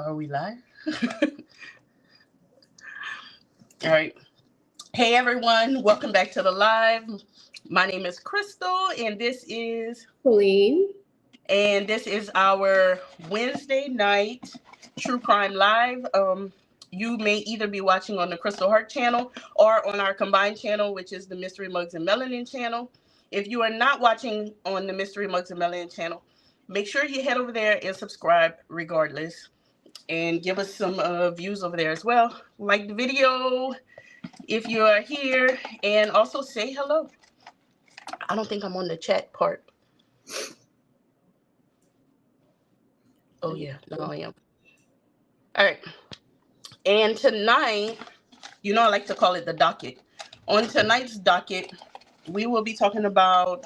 Are we live? All right. Hey, everyone. Welcome back to the live. My name is Crystal, and this is Colleen. And this is our Wednesday night True Crime Live. You may either be watching on the Crystal Heart channel or on our combined channel, which is the Mystery Mugs and Melanin channel. If you are not watching on the Mystery Mugs and Melanin channel, make sure you head over there and subscribe regardless. And give us some views over there as well. Like the video if you are here, and also say hello. I don't think I'm on the chat part. Oh, yeah. No, I am. All right. And tonight, I like to call it the docket. On tonight's docket, we will be talking about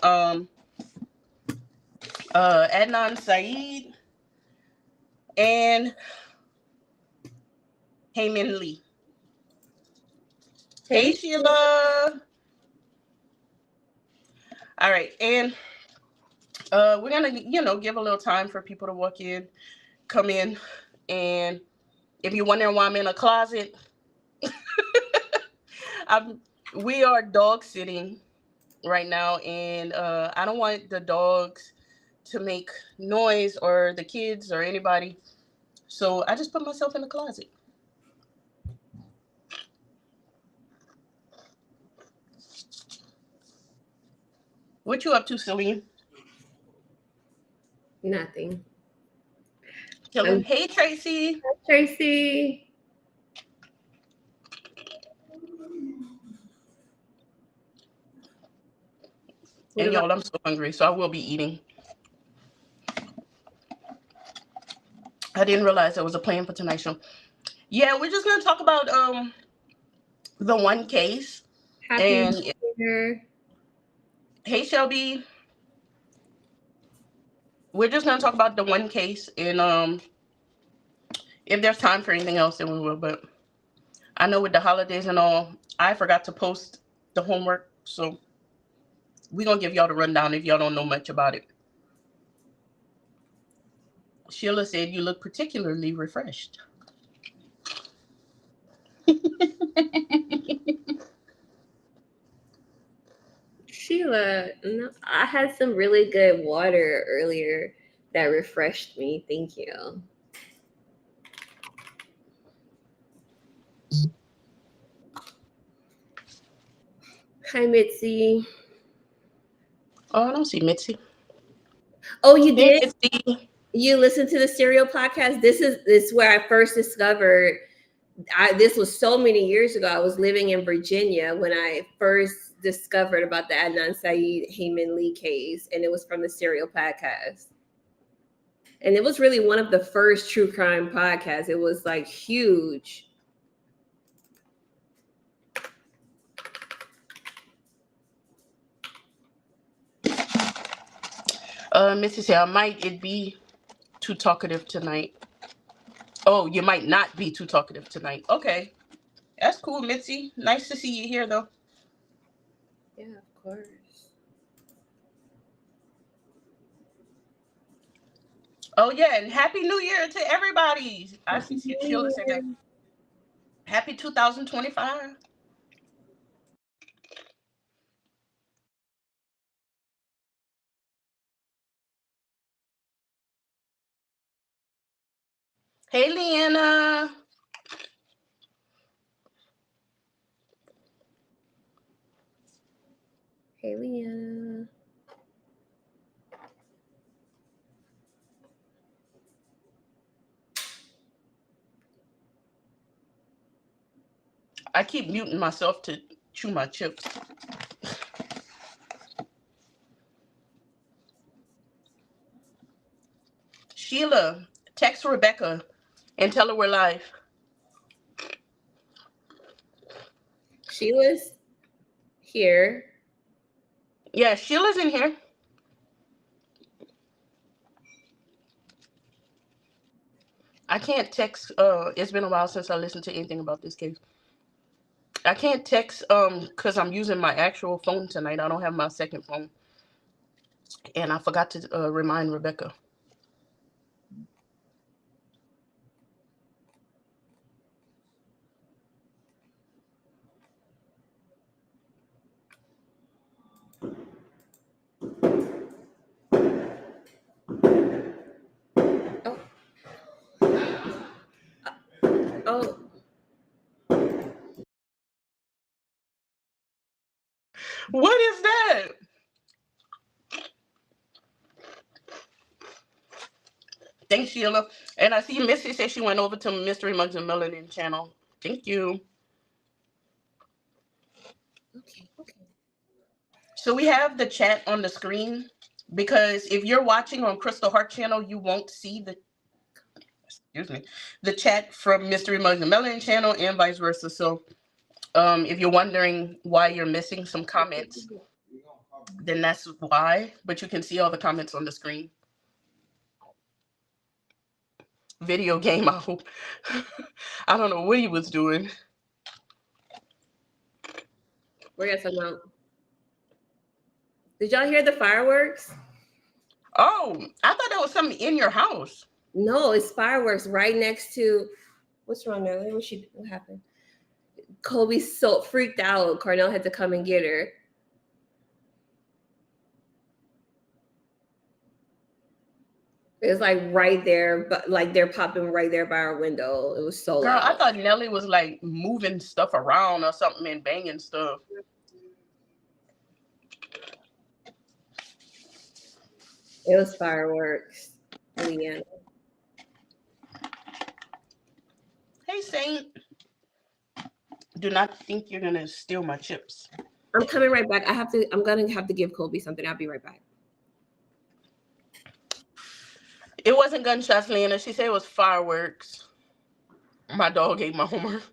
Adnan Syed and Hae Min Lee. Hey, Sheila. All right. And we're going to, give a little time for people to walk in, come in. And if you're wondering why I'm in a closet, we are dog sitting right now. And I don't want the dogs to make noise, or the kids or anybody. So I just put myself in the closet. What you up to, Celine? Nothing. Chilling. Hey, Tracy. Hi, Tracy. And y'all, I'm so hungry, so I will be eating. I didn't realize there was a plan for tonight's show. Yeah, we're just gonna talk about the one case. Happy New Year. Hey, Shelby. We're just gonna talk about the one case, and if there's time for anything else, then we will. But I know with the holidays and all, I forgot to post the homework, so we're gonna give y'all the rundown if y'all don't know much about it. Sheila said you look particularly refreshed. Sheila, no, I had some really good water earlier that refreshed me. Thank you. Hi, Mitzi. Oh, I don't see Mitzi. Oh, you did? Mitzi. You listened to the Serial podcast? This is where I first discovered. This was so many years ago. I was living in Virginia when I first discovered about the Adnan Syed Hae Min Lee case, and it was from the Serial podcast. And it was really one of the first true crime podcasts. It was like huge. Missy said, might it be too talkative tonight? Oh, you might not be too talkative tonight. Okay. That's cool, Mitzi. Nice to see you here, though. Yeah, of course. Oh, yeah, and Happy New Year to everybody. I see Sheila said that. Happy 2025. Hey, Leanna. Hey, Leanna. I keep muting myself to chew my chips. Sheila, text Rebecca and tell her we're live. Sheila's here. Yeah, Sheila's in here. I can't text. It's been a while since I listened to anything about this case. I can't text because I'm using my actual phone tonight. I don't have my second phone. And I forgot to remind Rebecca. What is that? Thanks, Sheila. And I see Missy said she went over to Mystery Mugs and Melanin channel. Thank you. Okay. So we have the chat on the screen because if you're watching on Crystal Heart channel, you won't see the chat from Mystery Mugs and Melanin channel and vice versa. So if you're wondering why you're missing some comments, then that's why. But you can see all the comments on the screen. Video game, I hope. I don't know what he was doing. We're gonna talk about. Did y'all hear the fireworks? Oh, I thought that was something in your house. No, it's fireworks right next to. What's wrong there? What happened? Kobe's so freaked out. Cornell had to come and get her. It's like right there, but like they're popping right there by our window. It was so Girl, loud. I thought Nelly was like moving stuff around or something and banging stuff. It was fireworks. Yeah. Hey, Saint. Do not think you're gonna steal my chips. I'm coming right back. I'm gonna have to give Kobe something. I'll be right back. It wasn't gunshots, Lena. She said it was fireworks. My dog ate my homework.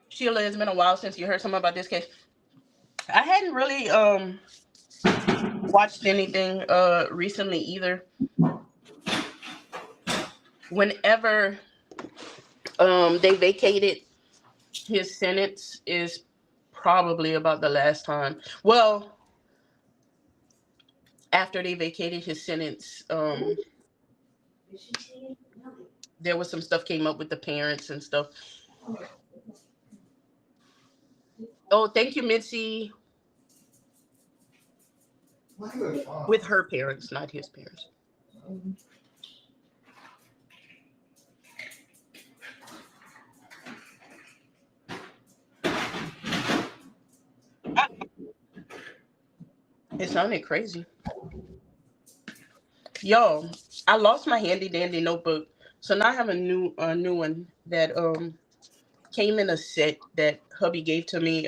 Sheila, it's been a while since you heard something about this case. I hadn't really watched anything recently either. Whenever they vacated his sentence is probably about the last time. Well, after they vacated his sentence, there was some stuff came up with the parents and stuff. Oh, thank you, Mitzi. With her parents, not his parents. It sounded crazy. Yo, I lost my handy dandy notebook, so now I have a new one that came in a set that hubby gave to me.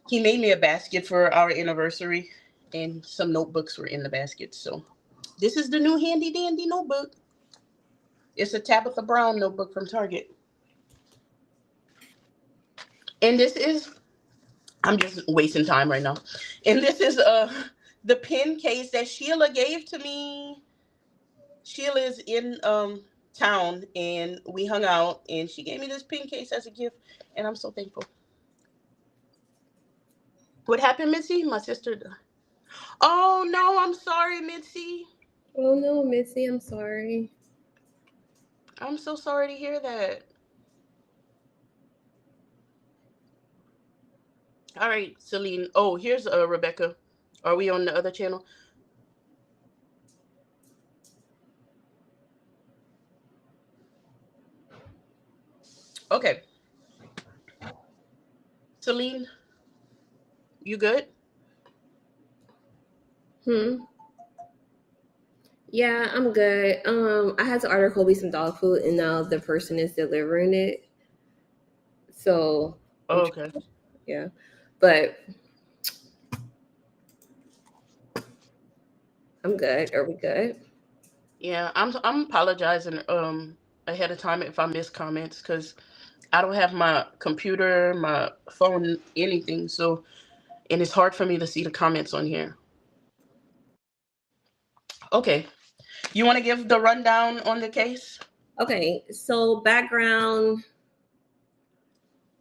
He made me a basket for our anniversary, and some notebooks were in the basket. So this is the new handy dandy notebook. It's a Tabitha Brown notebook from Target, and this is. I'm just wasting time right now. And this is the pen case that Sheila gave to me. Sheila is in town and we hung out and she gave me this pen case as a gift and I'm so thankful. What happened, Mitzi? My sister. Oh no, I'm sorry, Mitzi. Oh no, Missy, I'm sorry. I'm so sorry to hear that. All right, Celine. Oh, here's Rebecca. Are we on the other channel? Okay. Celine, you good? Yeah, I'm good. I had to order Kobe some dog food, and now the person is delivering it. So. Oh, okay. Yeah, but I'm good. Are we good? Yeah, I'm apologizing ahead of time if I miss comments because I don't have my computer, my phone, anything. So, and it's hard for me to see the comments on here. Okay. You want to give the rundown on the case? Okay, so background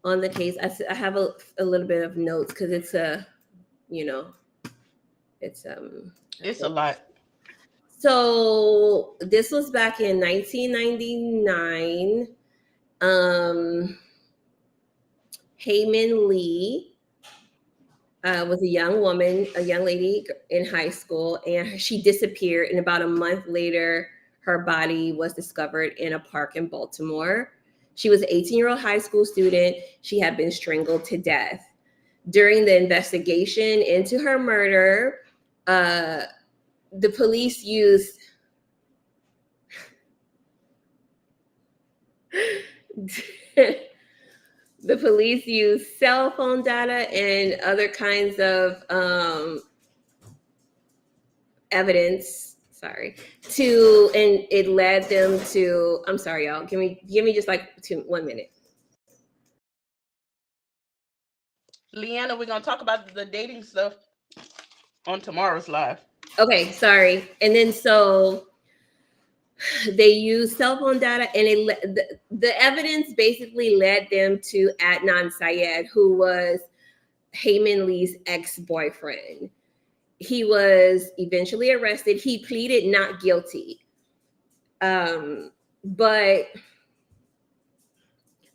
on the case. I have a little bit of notes because it's it's a lot. So this was back in 1999. Hae Min Lee was a young lady in high school, and she disappeared. And about a month later, her body was discovered in a park in Baltimore. She was an 18-year-old high school student. She had been strangled to death. During the investigation into her murder, the police used cell phone data and other kinds of evidence. And it led them to. I'm sorry, y'all. Give me just like 1 minute. Leanna, we're gonna talk about the dating stuff on tomorrow's live. Okay, sorry. And then so they used cell phone data, and the evidence basically led them to Adnan Syed, who was Hae Min Lee's ex-boyfriend. He was eventually arrested. He pleaded not guilty, but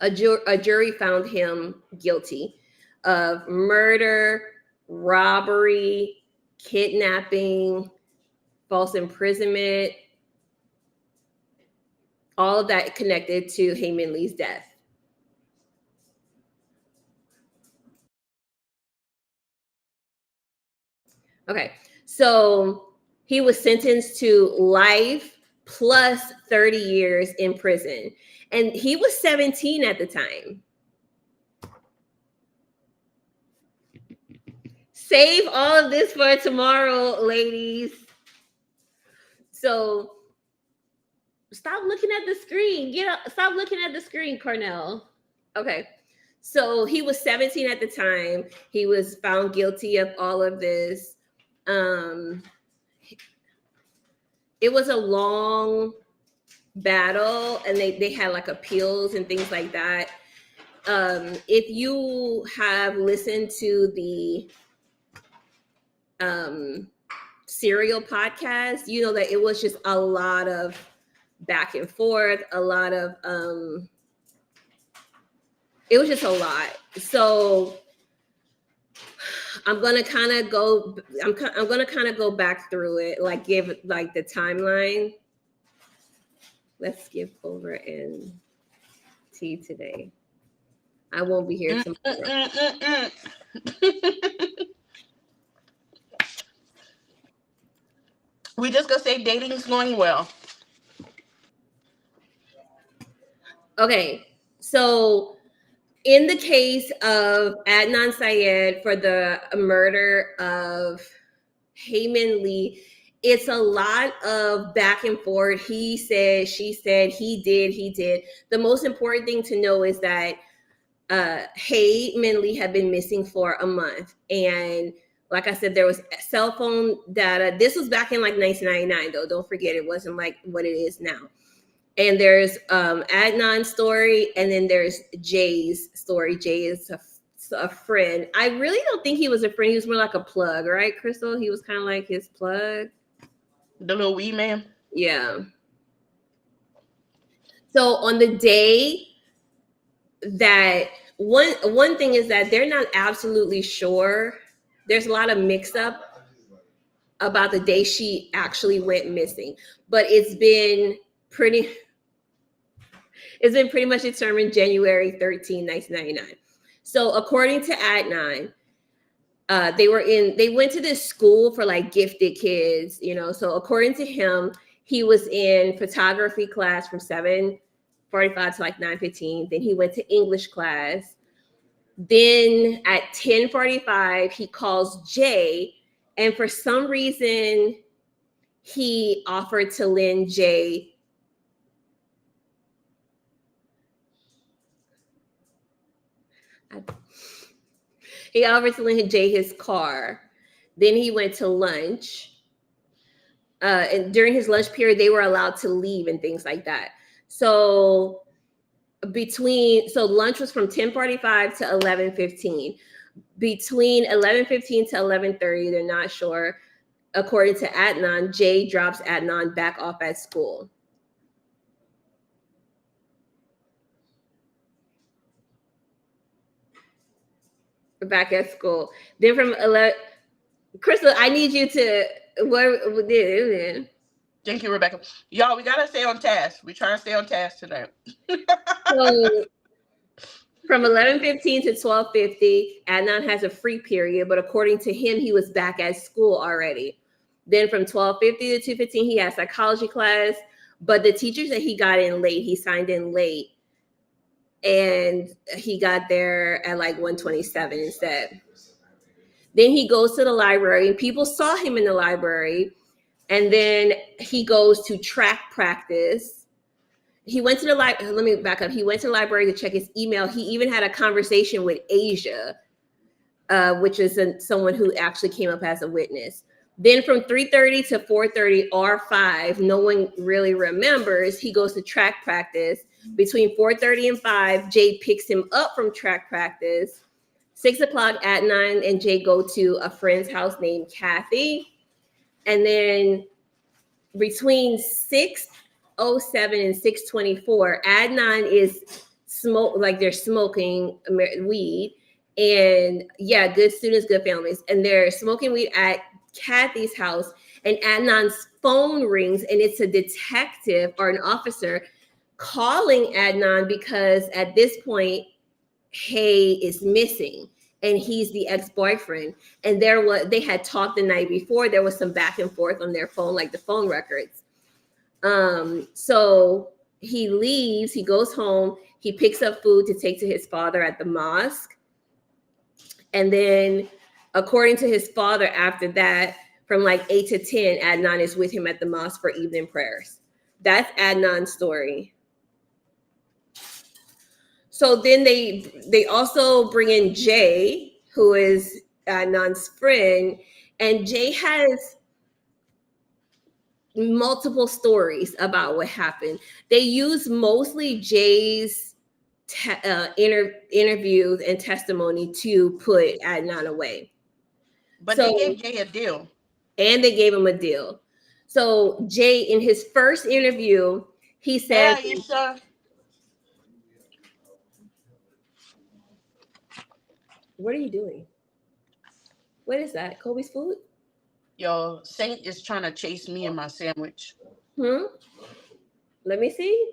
a jury found him guilty of murder, robbery, kidnapping, false imprisonment, all of that connected to Hae Min Lee's death. Okay, so he was sentenced to life plus 30 years in prison. And he was 17 at the time. Save all of this for tomorrow, ladies. So stop looking at the screen. Stop looking at the screen, Cornell. Okay. So he was 17 at the time. He was found guilty of all of this. It was a long battle, and they had like appeals and things like that. If you have listened to the Serial podcast, you know that it was just a lot of back and forth, a lot of it was just a lot. So I'm gonna kind of go back through it, like give like the timeline. Let's skip over and tea today. I won't be here tomorrow. We just gonna say dating's going well. Okay, so in the case of Adnan Syed for the murder of Hae Min Lee, it's a lot of back and forth. He said, she said, he did. The most important thing to know is that Hae Min Lee had been missing for a month. And like I said, there was cell phone data. This was back in like 1999, though. Don't forget, it wasn't like what it is now. And there's Adnan's story, and then there's Jay's story. Jay is a friend. I really don't think he was a friend. He was more like a plug, right, Crystal? He was kind of like his plug. The little wee man. Yeah. So on the day that one thing is that they're not absolutely sure. There's a lot of mix up about the day she actually went missing, but it's been pretty much determined January 13, 1999. So according to Adnan, they went to this school for like gifted kids, you know. So according to him, he was in photography class from 7:45 to like 9:15. Then he went to English class. Then at 10:45, he calls Jay, and for some reason, he offered to lend Jay his car. Then he went to lunch. And during his lunch period, they were allowed to leave and things like that. So lunch was from 10:45 to 11:15. Between 11:15 to 11:30, they're not sure. According to Adnan, Jay drops Adnan back off at school. Back at school. Then from 11, Crystal, I need you to Thank you, Rebecca. Y'all, we gotta stay on task. We trying to stay on task tonight. So from 11:15 to 12:50, Adnan has a free period, but according to him, he was back at school already. Then from 12:50 to 2:15, he had psychology class, but the teachers that he got in late, he signed in late, and he got there at like 1:27 instead. Then he goes to the library, and people saw him in the library, and then he goes to track practice. He went to the library. Let me back up. He went to the library to check his email. He even had a conversation with Asia, which is someone who actually came up as a witness. Then from 3:30 to 4:30, R5, no one really remembers. He goes to track practice. Between 4:30 and 5, Jay picks him up from track practice. 6 o'clock, Adnan and Jay go to a friend's house named Kathy. And then between 6:07 and 6:24, Adnan is they're smoking weed. And yeah, good students, good families. And they're smoking weed at Kathy's house. And Adnan's phone rings, and it's a detective or an officer calling Adnan because at this point, Hae is missing, and he's the ex-boyfriend. And they had talked the night before. There was some back and forth on their phone, like the phone records. So he leaves, he goes home, he picks up food to take to his father at the mosque. And then according to his father, after that, from like 8 to 10, Adnan is with him at the mosque for evening prayers. That's Adnan's story. So then they also bring in Jay, who is Adnan's friend, and Jay has multiple stories about what happened. They use mostly Jay's interviews and testimony to put Adnan away. But they gave Jay a deal. And they gave him a deal. So Jay, in his first interview, he said, "Hey, Aisha. What are you doing? What is that? Kobe's food? Yo, Saint is trying to chase me and my sandwich. Let me see.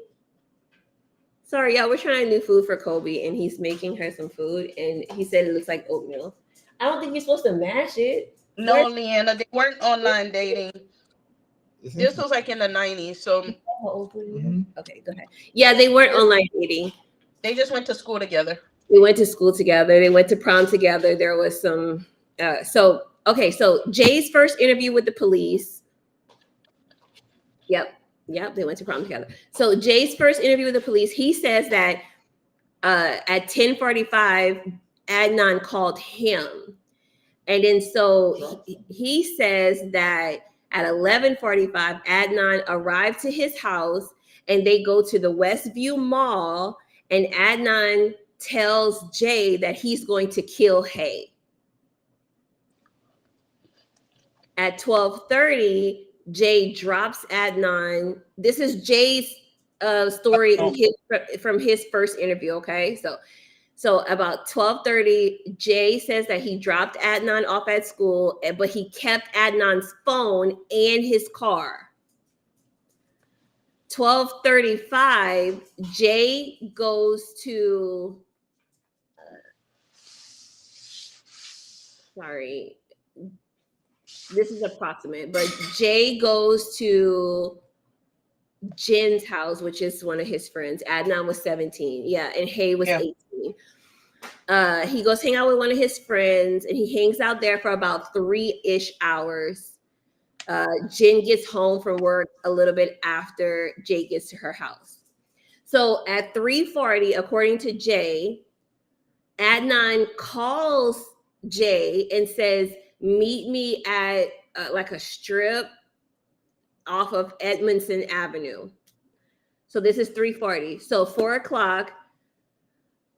Sorry, y'all, we're trying new food for Kobe, and he's making her some food, and he said it looks like oatmeal. I don't think you're supposed to mash it. No, Leanna, they weren't online dating. This was like in the 90s, so... Okay, go ahead. Yeah, they weren't online dating. They just went to school together. They went to school together. They went to prom together. There was some... So Jay's first interview with the police. Yep, they went to prom together. So Jay's first interview with the police, he says that at 10:45, Adnan called him. And then so he says that at 11:45, Adnan arrived to his house, and they go to the Westview Mall, and Adnan tells Jay that he's going to kill Hae. At 12:30, Jay drops Adnan. This is Jay's story from his first interview, okay? So about 12:30, Jay says that he dropped Adnan off at school, but he kept Adnan's phone and his car. 12:35, Jay goes to... sorry. This is approximate, but Jay goes to Jin's house, which is one of his friends. Adnan was 17. Yeah, and Hae was 18. He goes hang out with one of his friends, and he hangs out there for about 3-ish hours. Jin gets home from work a little bit after Jay gets to her house. So at 3:40, according to Jay, Adnan calls Jay and says, meet me at like a strip off of Edmondson Avenue. So this is 3:40. So 4 o'clock,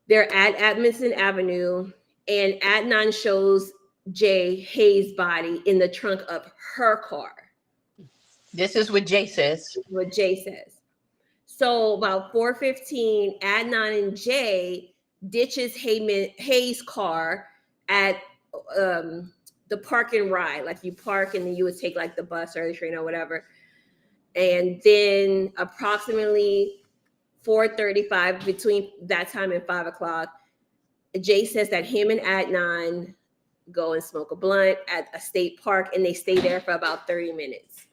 they're at Edmondson Avenue, and Adnan shows Jay Hae's body in the trunk of her car. This is what Jay says. So about 4:15, Adnan and Jay ditches Hae's car at the park and ride. Like you park and then you would take like the bus or the train or whatever. And then approximately 4:35, between that time and 5 o'clock, Jay says that him and Adnan go and smoke a blunt at a state park, and they stay there for about 30 minutes.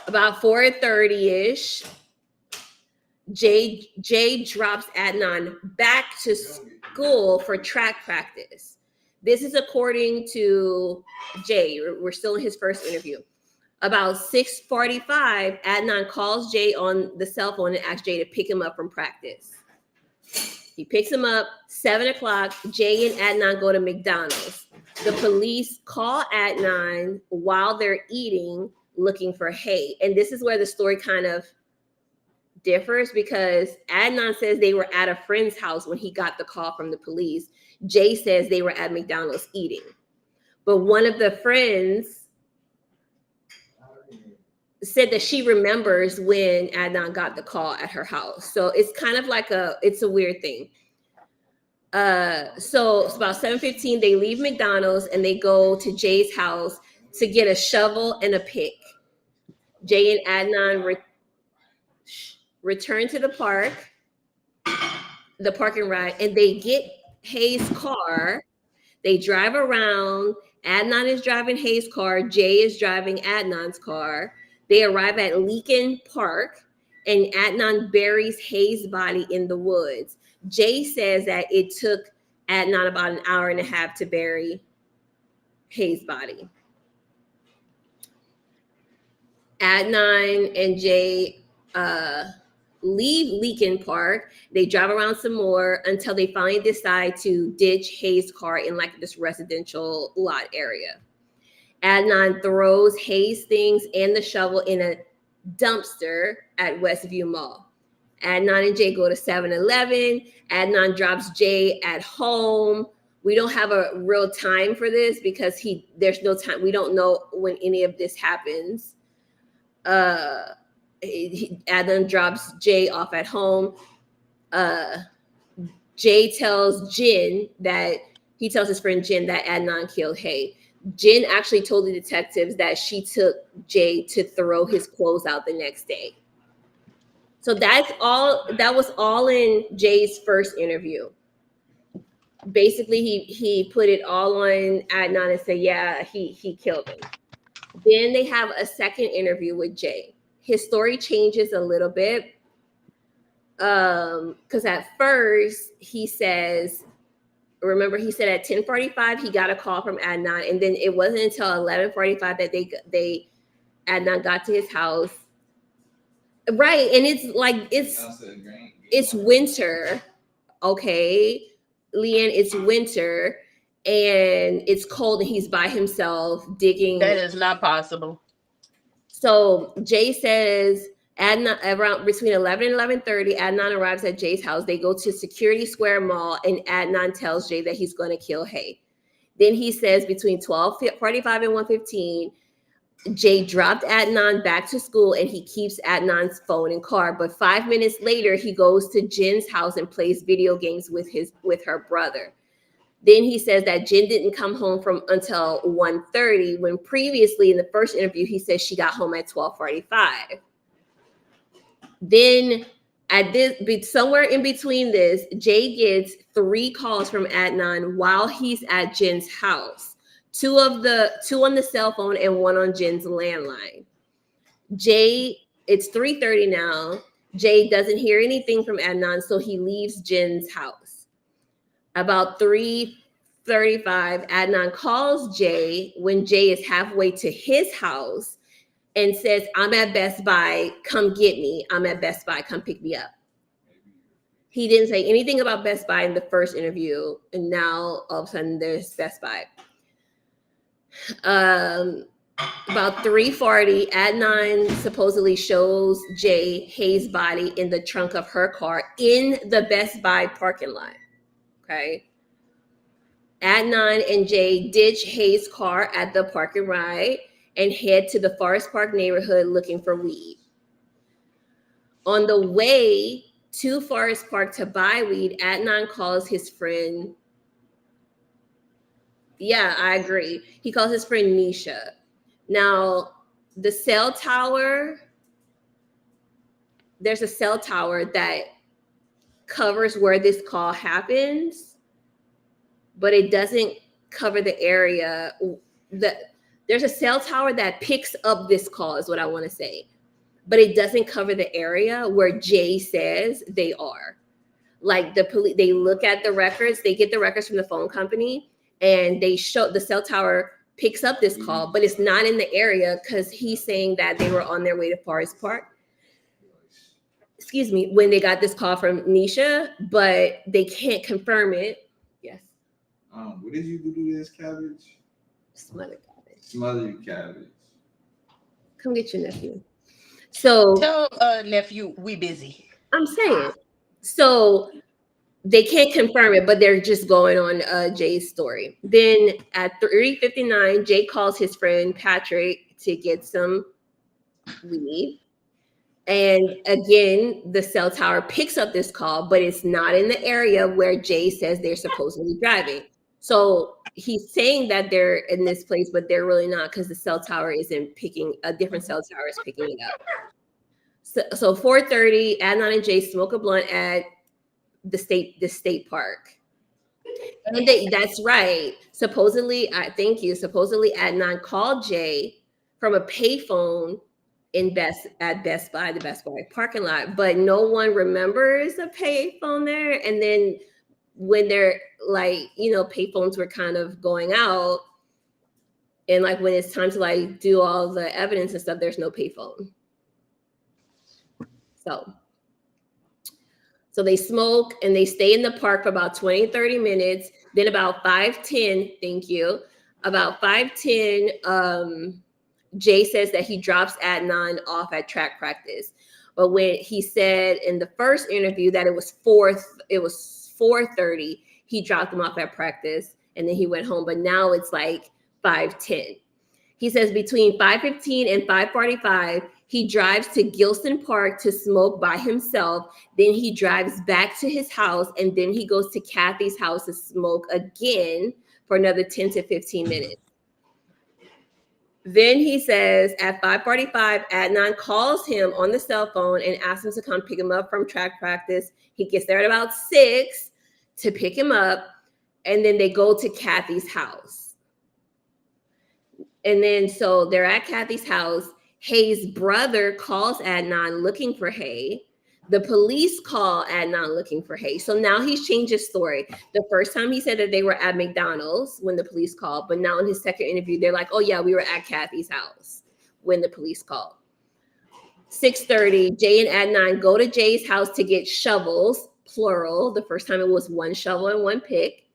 About 4:30-ish, Jay drops Adnan back to school for track practice. This is according to Jay. We're still in his first interview. About 6:45, Adnan calls Jay on the cell phone and asks Jay to pick him up from practice. He picks him up. 7 o'clock, Jay and Adnan go to McDonald's. The police call Adnan while they're eating, looking for Hae. And this is where the story kind of differs, because Adnan says they were at a friend's house when he got the call from the police. Jay says they were at McDonald's eating. But one of the friends said that she remembers when Adnan got the call at her house. So it's kind of like it's a weird thing. So it's about 7:15, they leave McDonald's and they go to Jay's house to get a shovel and a pick. Jay and Adnan return to the parking ride, and they get Hae's car. They drive around. Adnan is driving Hae's car. Jay is driving Adnan's car. They arrive at Leakin Park, and Adnan buries Hae's body in the woods. Jay says that it took Adnan about an hour and a half to bury Hae's body. Adnan and Jay leave Leakin Park. They drive around some more until they finally decide to ditch Hae's car in like this residential lot area. Adnan throws Hae's things and the shovel in a dumpster at Westview Mall. Adnan and Jay go to 7-Eleven. Adnan drops Jay at home. We don't have a real time for this because there's no time. We don't know when any of this happens. Adnan drops Jay off at home. Jay tells he tells his friend Jin that Adnan killed Hae. Jin actually told the detectives that she took Jay to throw his clothes out the next day. So that was all in Jay's first interview. Basically, he put it all on Adnan and said, yeah, he killed him. Then they have a second interview with Jay. His story changes a little bit. Because at first he says, remember he said at 10:45 he got a call from Adnan, and then it wasn't until 11:45 that Adnan got to his house. Right, and it's like it's winter, okay, Leanne, it's winter and it's cold and he's by himself digging. That is not possible. So Jay says Adnan, around between 11 and 11:30, Adnan arrives at Jay's house. They go to Security Square Mall, and Adnan tells Jay that he's going to kill Hae. Then he says between 12:45 and 1:15, Jay dropped Adnan back to school, and he keeps Adnan's phone and car. But 5 minutes later, he goes to Jin's house and plays video games with her brother. Then he says that Jin didn't come home until 1:30, when previously in the first interview, he said she got home at 12:45. Then somewhere in between this, Jay gets 3 calls from Adnan while he's at Jin's house. Two on the cell phone and 1 on Jin's landline. It's 3:30 now. Jay doesn't hear anything from Adnan, so he leaves Jin's house. About 3:35, Adnan calls Jay when Jay is halfway to his house and says, I'm at Best Buy, come get me. I'm at Best Buy, come pick me up. He didn't say anything about Best Buy in the first interview, and now all of a sudden there's Best Buy. About 3:40, Adnan supposedly shows Jay Hae's body in the trunk of her car in the Best Buy parking lot. Okay. Adnan and Jay ditch Hae's car at the parking ride and head to the Forest Park neighborhood looking for weed. On the way to Forest Park to buy weed, Adnan calls his friend. Yeah, I agree. He calls his friend Nisha. Now, the cell tower, there's a cell tower that covers where this call happens, but it doesn't cover the area. There's a cell tower that picks up this call, is what I want to say, but it doesn't cover the area where Jay says they are. Like the police, they look at the records, they get the records from the phone company, and they show the cell tower picks up this call, but it's not in the area because he's saying that they were on their way to Forest Park. Excuse me, when they got this call from Nisha, but they can't confirm it. Yes. What did you do to this cabbage? Smother cabbage. Smother cabbage. Come get your nephew. So tell nephew we busy. I'm saying. So they can't confirm it, but they're just going on Jay's story. Then at 3:59, Jay calls his friend Patrick to get some weed. And again, the cell tower picks up this call, but it's not in the area where Jay says they're supposedly driving. So he's saying that they're in this place, but they're really not because the cell tower isn't picking, a different cell tower is picking it up. So 4:30, Adnan and Jay smoke a blunt at the state park. And that's right. Supposedly, Supposedly Adnan called Jay from a payphone at Best Buy, the Best Buy parking lot, but no one remembers a payphone there. And then when they're like, payphones were kind of going out, and like when it's time to like do all the evidence and stuff, there's no payphone. So they smoke and they stay in the park for about 20, 30 minutes. Then about 5:10, thank you. About 5:10, Jay says that he drops Adnan off at track practice. But when he said in the first interview that it was 4:30, he dropped him off at practice and then he went home. But now it's like 5:10. He says between 5:15 and 5:45, he drives to Gilson Park to smoke by himself. Then he drives back to his house, and then he goes to Kathy's house to smoke again for another 10 to 15 minutes. Then he says at 5:45, Adnan calls him on the cell phone and asks him to come pick him up from track practice. He gets there at about 6 to pick him up, and then they go to Kathy's house. And then so they're at Kathy's house. Hae's brother calls Adnan looking for Hae. The police call Adnan looking for Hae. So now he's changed his story. The first time he said that they were at McDonald's when the police called, but now in his second interview, they're like, oh yeah, we were at Kathy's house when the police called. 6:30, Jay and Adnan go to Jay's house to get shovels, plural. The first time it was one shovel and one pick.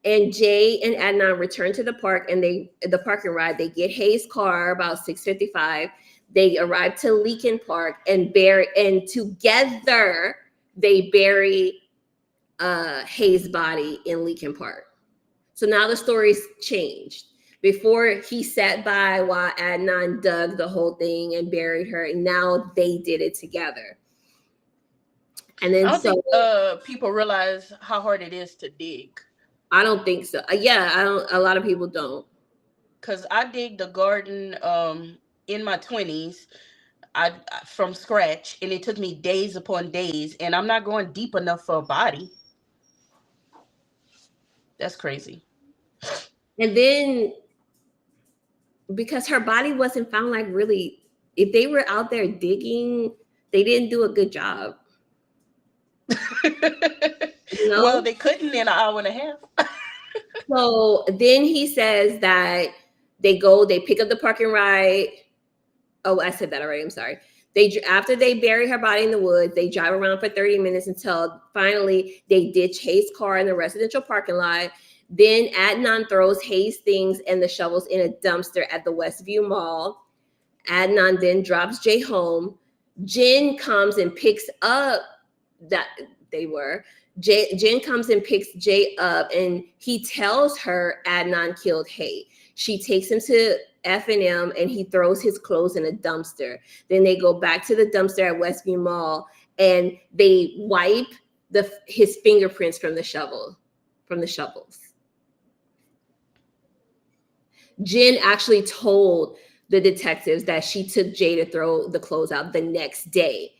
And Jay and Adnan return to the park and the parking ride. They get Hae's car about 6:55. They arrive to Leakin Park and together they bury Hae's body in Leakin Park. So now the story's changed. Before he sat by while Adnan dug the whole thing and buried her, and now they did it together. And then I don't think people realize how hard it is to dig. I don't think so. Yeah, I don't. A lot of people don't. Cause I digged a garden in my 20s, from scratch, and it took me days upon days. And I'm not going deep enough for a body. That's crazy. And then because her body wasn't found, like really, if they were out there digging, they didn't do a good job. Well, they couldn't in an hour and a half. So then he says that they pick up the parking ride. Oh, I said that already. I'm sorry. After they bury her body in the woods, they drive around for 30 minutes until finally they ditch Hae's car in the residential parking lot. Then Adnan throws Hae's things and the shovels in a dumpster at the Westview Mall. Adnan then drops Jay home. Jen comes and picks up Jen comes and picks Jay up, and he tells her Adnan killed Hae. She takes him to F&M and he throws his clothes in a dumpster. Then they go back to the dumpster at Westview Mall and they wipe his fingerprints from the shovels. Jen actually told the detectives that she took Jay to throw the clothes out the next day.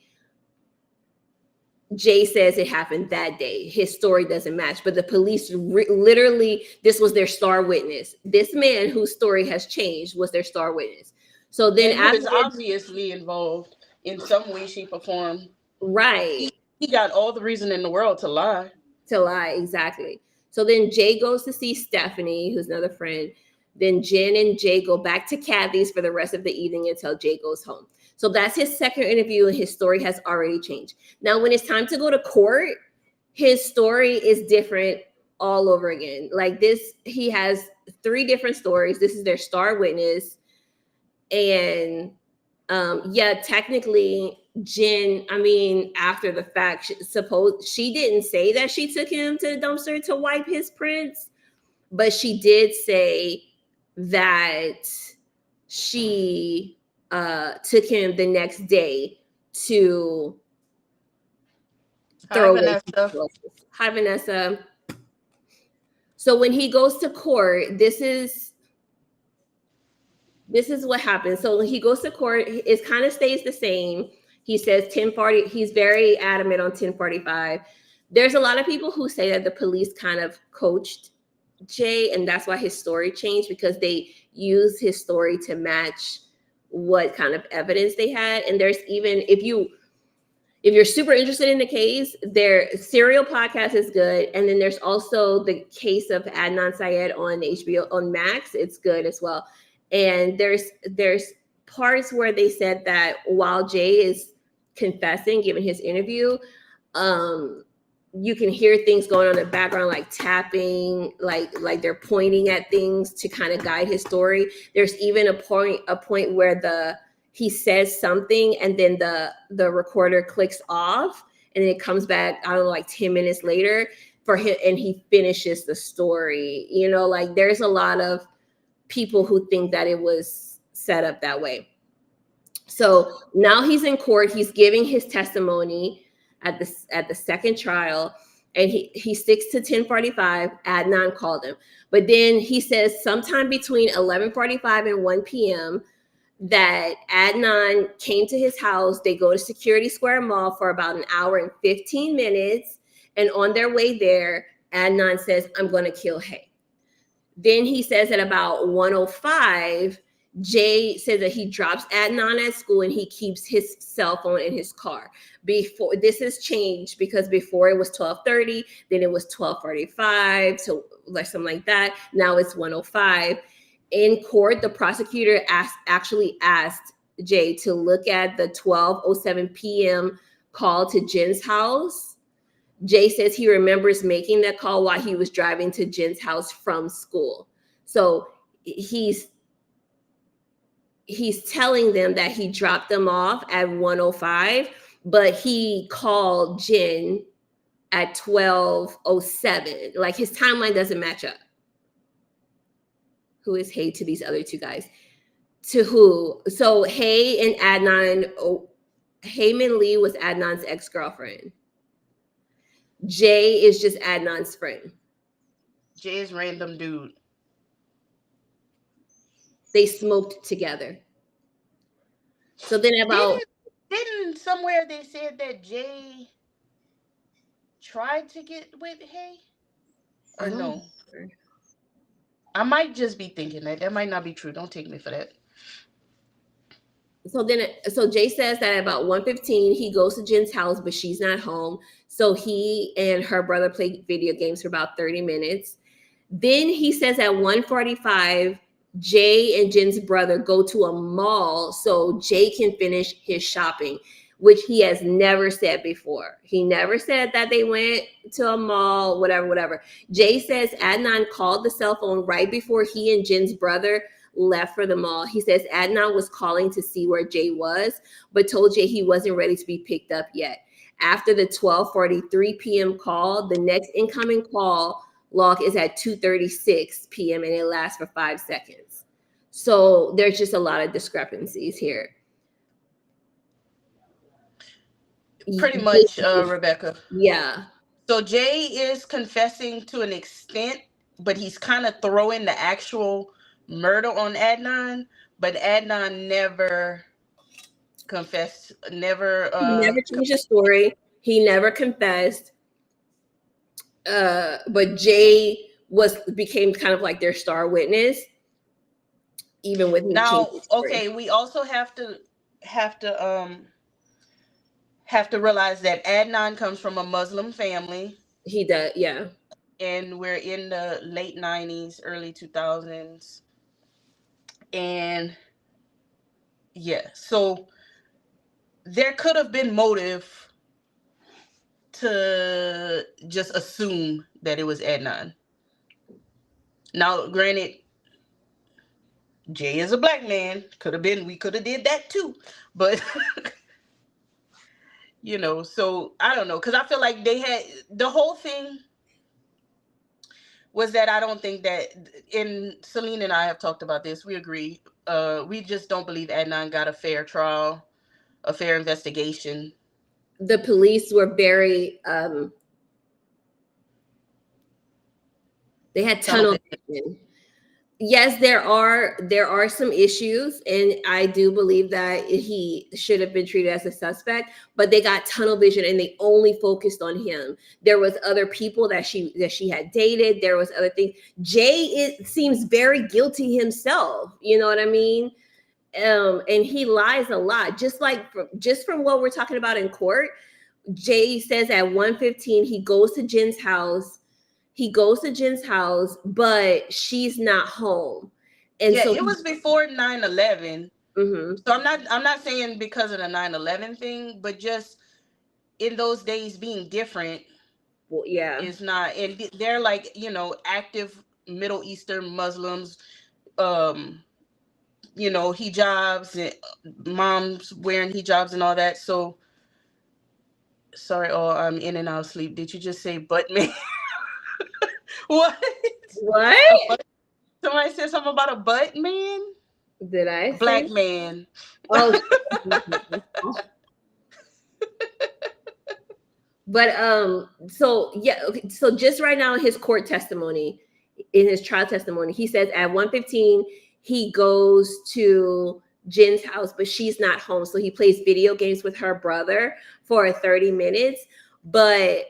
Jay says it happened that day. His story doesn't match, but the police literally, this was their star witness. This man whose story has changed was their star witness. So then and who is obviously involved in some way, shape, or form. Right. He got all the reason in the world to lie. To lie, exactly. So then Jay goes to see Stephanie, who's another friend. Then Jen and Jay go back to Kathy's for the rest of the evening until Jay goes home. So that's his second interview, and his story has already changed. Now, when it's time to go to court, his story is different all over again. Like this, he has 3 different stories. This is their star witness. And yeah, technically, Jen, I mean, after the fact, she didn't say that she took him to the dumpster to wipe his prints, but she did say that she took him the next day to throw away. Hi, Vanessa. So when he goes to court, this is what happens. So when he goes to court, it kind of stays the same. He says 10:40. He's very adamant on 10:45. There's a lot of people who say that the police kind of coached Jay, and that's why his story changed, because they used his story to match what kind of evidence they had. And there's even, if you're super interested in the case, their Serial podcast is good. And then there's also the case of Adnan Syed on HBO, on Max. It's good as well. And there's parts where they said that while Jay is confessing, giving his interview, you can hear things going on in the background, like tapping, like they're pointing at things to kind of guide his story. There's even a point where he says something and then the recorder clicks off and it comes back, I don't know, like 10 minutes later for him, and he finishes the story. You know, like there's a lot of people who think that it was set up that way. So now he's in court, he's giving his testimony at the second trial, and he sticks to 10:45. Adnan called him, but then he says sometime between 11:45 and 1 p.m. that Adnan came to his house. They go to Security Square Mall for about an hour and 15 minutes, and on their way there, Adnan says, "I'm going to kill Hae." Then he says at about 1:05, Jay says that he drops Adnan at school and he keeps his cell phone in his car. Before, this has changed because before it was 12:30, then it was 12:45, so like something like that. Now it's 1:05. In court, the prosecutor actually asked Jay to look at the 12:07 p.m. call to Jen's house. Jay says he remembers making that call while he was driving to Jen's house from school. So he's telling them that he dropped them off at 1:05, but he called Jen at 12:07. Like his timeline doesn't match up. Who is Hae to these other 2 guys? To who? So Hae and Adnan, Hae Min Lee was Adnan's ex-girlfriend. Jay is just Adnan's friend. Jay is random dude. They smoked together. So then about... Didn't somewhere they said that Jay tried to get with Hae? Or no? I might just be thinking that. That might not be true. Don't take me for that. So Jay says that at about 1:15, he goes to Jen's house, but she's not home. So he and her brother play video games for about 30 minutes. Then he says at 1:45, Jay and Jen's brother go to a mall so Jay can finish his shopping, which he has never said before. He never said that they went to a mall, whatever. Jay says Adnan called the cell phone right before he and Jen's brother left for the mall. He says Adnan was calling to see where Jay was, but told Jay he wasn't ready to be picked up yet. After the 12:43 p.m. call, the next incoming call log is at 2:36 p.m. and it lasts for 5 seconds. So there's just a lot of discrepancies here. Pretty much, Rebecca. Yeah. So Jay is confessing to an extent, but he's kind of throwing the actual murder on Adnan. But Adnan never confessed, never He never changed his story. He never confessed. But Jay became kind of like their star witness, even with him now, changing his story. okay, we also have to realize that Adnan comes from a Muslim family. He does, yeah. And we're in the late 90s, early 2000s. And yeah, so there could have been motive to just assume that it was Adnan. Now, granted, Jay is a black man. We could have did that too. But so I don't know, because I feel like they had the whole thing was that I don't think that, and Celine and I have talked about this, we agree. We just don't believe Adnan got a fair trial, a fair investigation. The police were very they had tunnel vision. Yes, there are some issues, and I do believe that he should have been treated as a suspect, but they got tunnel vision and they only focused on him. There was other people that she had dated. There was other things. Jay seems very guilty himself. You know what I mean? And he lies a lot, just from what we're talking about in court. Jay says at 1:15 he goes to Jen's house. But she's not home. And yeah, so it was before 9/11. Mm-hmm. So I'm not saying because of the 9/11 thing, but just in those days being different. Well, yeah, is not, and they're like active Middle Eastern Muslims, hijabs, and moms wearing hijabs and all that. So sorry, I'm in and out of sleep. Did you just say butt man? What? Somebody said something about a butt man? Did I? Black man. Oh. But so yeah, okay, so just right now in his court testimony, in his trial testimony, he says at 1:15 he goes to Jen's house, but she's not home. So he plays video games with her brother for 30 minutes. But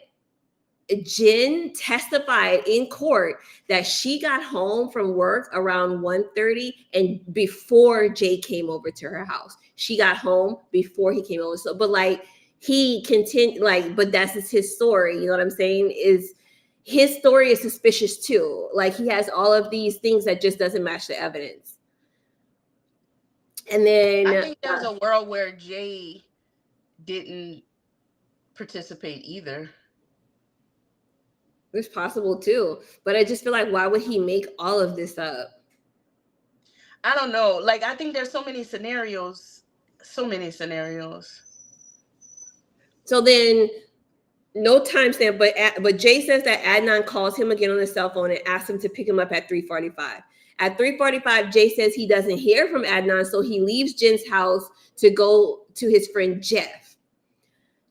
Jen testified in court that she got home from work around 1:30 and before Jay came over to her house. She got home before he came over. So, but like he continued, but that's just his story. You know what I'm saying? His story is suspicious too. Like he has all of these things that just doesn't match the evidence. And then I think there's a world where Jay didn't participate either. It's possible too, but I just feel like, why would he make all of this up? I don't know. Like, I think there's so many scenarios. So then, no timestamp, but Jay says that Adnan calls him again on his cell phone and asks him to pick him up at 3:45. At 3:45, Jay says he doesn't hear from Adnan, so he leaves Jen's house to go to his friend Jeff.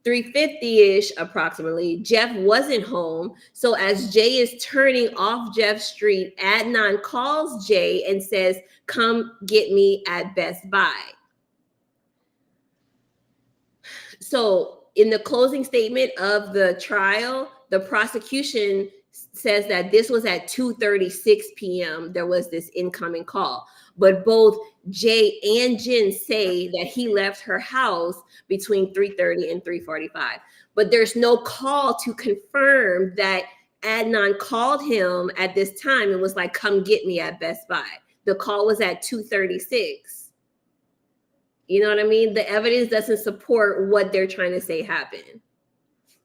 3:50-ish approximately, Jeff wasn't home. So as Jay is turning off Jeff Street, Adnan calls Jay and says, "Come get me at Best Buy." So in the closing statement of the trial, the prosecution says that this was at 2:36 p.m. There was this incoming call. But both Jay and Jen say that he left her house between 3:30 and 3:45. But there's no call to confirm that Adnan called him at this time and was like, "Come get me at Best Buy." The call was at 2:36. You know what I mean? The evidence doesn't support what they're trying to say happened.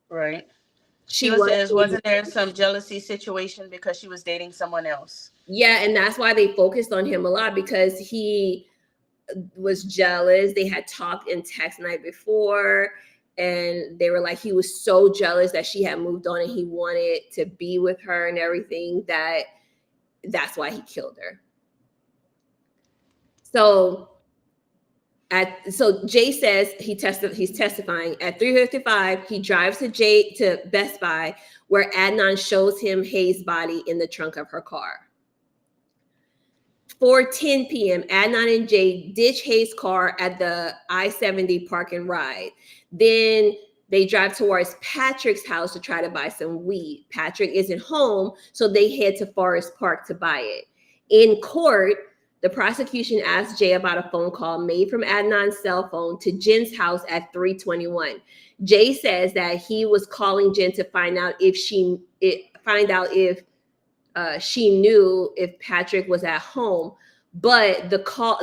Right. Wasn't there some jealousy situation because she was dating someone else? Yeah, and that's why they focused on him a lot, because he was jealous. They had talked in text night before, and they were like, he was so jealous that she had moved on and he wanted to be with her and everything, that's why he killed her. So Jay says he's testifying at 3:55. He drives to Best Buy, where Adnan shows him Hae's body in the trunk of her car. 4:10 p.m., Adnan and Jay ditch Hae's car at the I-70 park and ride. Then they drive towards Patrick's house to try to buy some weed. Patrick isn't home, so they head to Forest Park to buy it. In court, the prosecution asked Jay about a phone call made from Adnan's cell phone to Jen's house at 3:21. Jay says that he was calling Jen to find out if she knew if Patrick was at home. But the call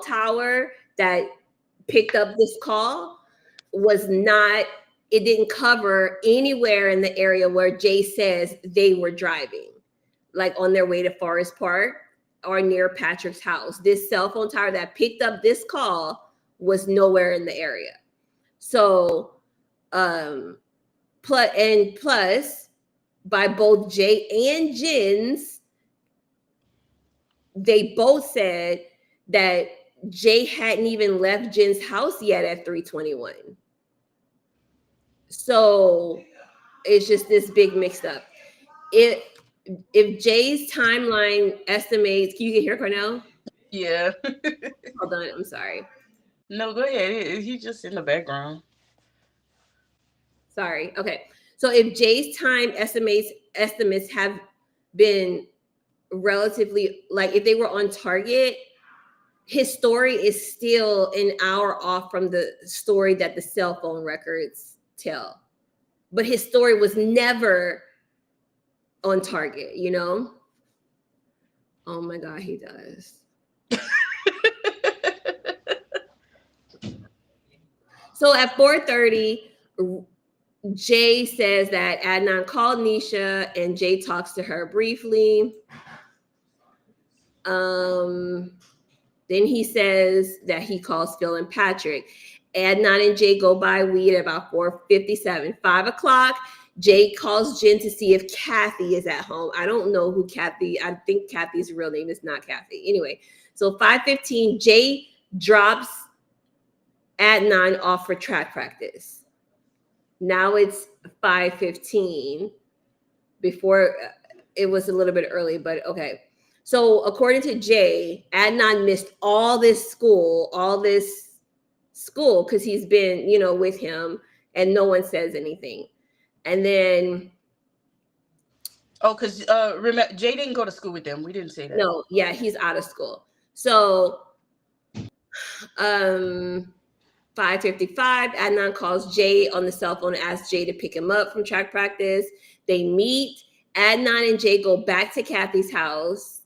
tower that picked up this call it didn't cover anywhere in the area where Jay says they were driving, like on their way to Forest Park or near Patrick's house. This cell phone tower that picked up this call was nowhere in the area. So, plus, by both Jay and Jen's, they both said that Jay hadn't even left Jen's house yet at 3:21. So it's just this big mixed up. If Jay's timeline estimates, can you hear Cornell? Yeah. Hold on, I'm sorry. No, go ahead. He's just in the background. Sorry. Okay. So if Jay's time estimates have been relatively, like if they were on target, his story is still an hour off from the story that the cell phone records tell. But his story was never on target, you know? Oh my God, he does. So at 4:30, Jay says that Adnan called Nisha and Jay talks to her briefly. Then he says that he calls Phil and Patrick. Adnan and Jay go buy weed at about 4:57. 5 o'clock, Jay calls Jen to see if Kathy is at home. I don't know who Kathy, I think Kathy's real name is not Kathy. Anyway, so 5:15, Jay drops Adnan off for track practice. Now it's 5:15. Before, it was a little bit early, but okay. So according to Jay, Adnan missed all this school because he's been, with him, and no one says anything. And then, because remember, Jay didn't go to school with them. We didn't say that. No, yeah, he's out of school. So 5:55, Adnan calls Jay on the cell phone and asks Jay to pick him up from track practice. They meet. Adnan and Jay go back to Kathy's house.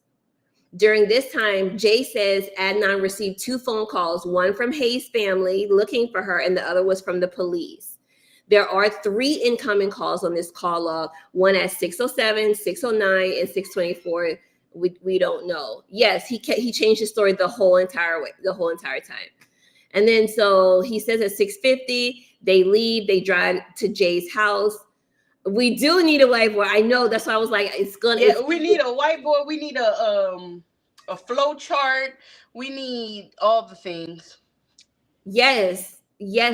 During this time, Jay says Adnan received 2 phone calls, one from Hae's family looking for her, and the other was from the police. There are 3 incoming calls on this call log, one at 6:07, 6:09, and 6:24. We don't know. Yes, he changed his story the whole entire time. And then so he says at 6:50, they leave, they drive to Jay's house. We do need a whiteboard. I know, that's why I was like, we need a whiteboard. We need a flow chart. We need all the things. Yes,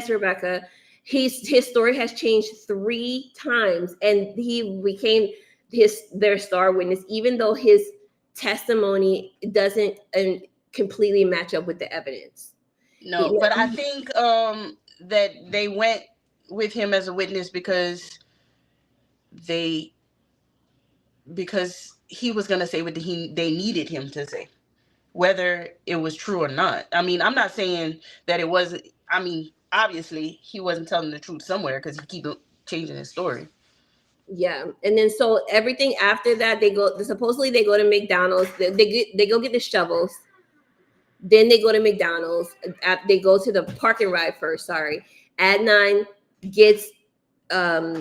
Rebecca. His story has changed 3 times, and he became their star witness, even though his testimony doesn't completely match up with the evidence. No, but I think that they went with him as a witness because he was going to say what they needed him to say, whether it was true or not. I mean, I'm not saying that it was. I mean, obviously he wasn't telling the truth somewhere because he keep changing his story. Yeah, and then so everything after that, supposedly they go to McDonald's. They go get the shovels. Then they go to McDonald's. They go to the park and ride first. Sorry. Adnan gets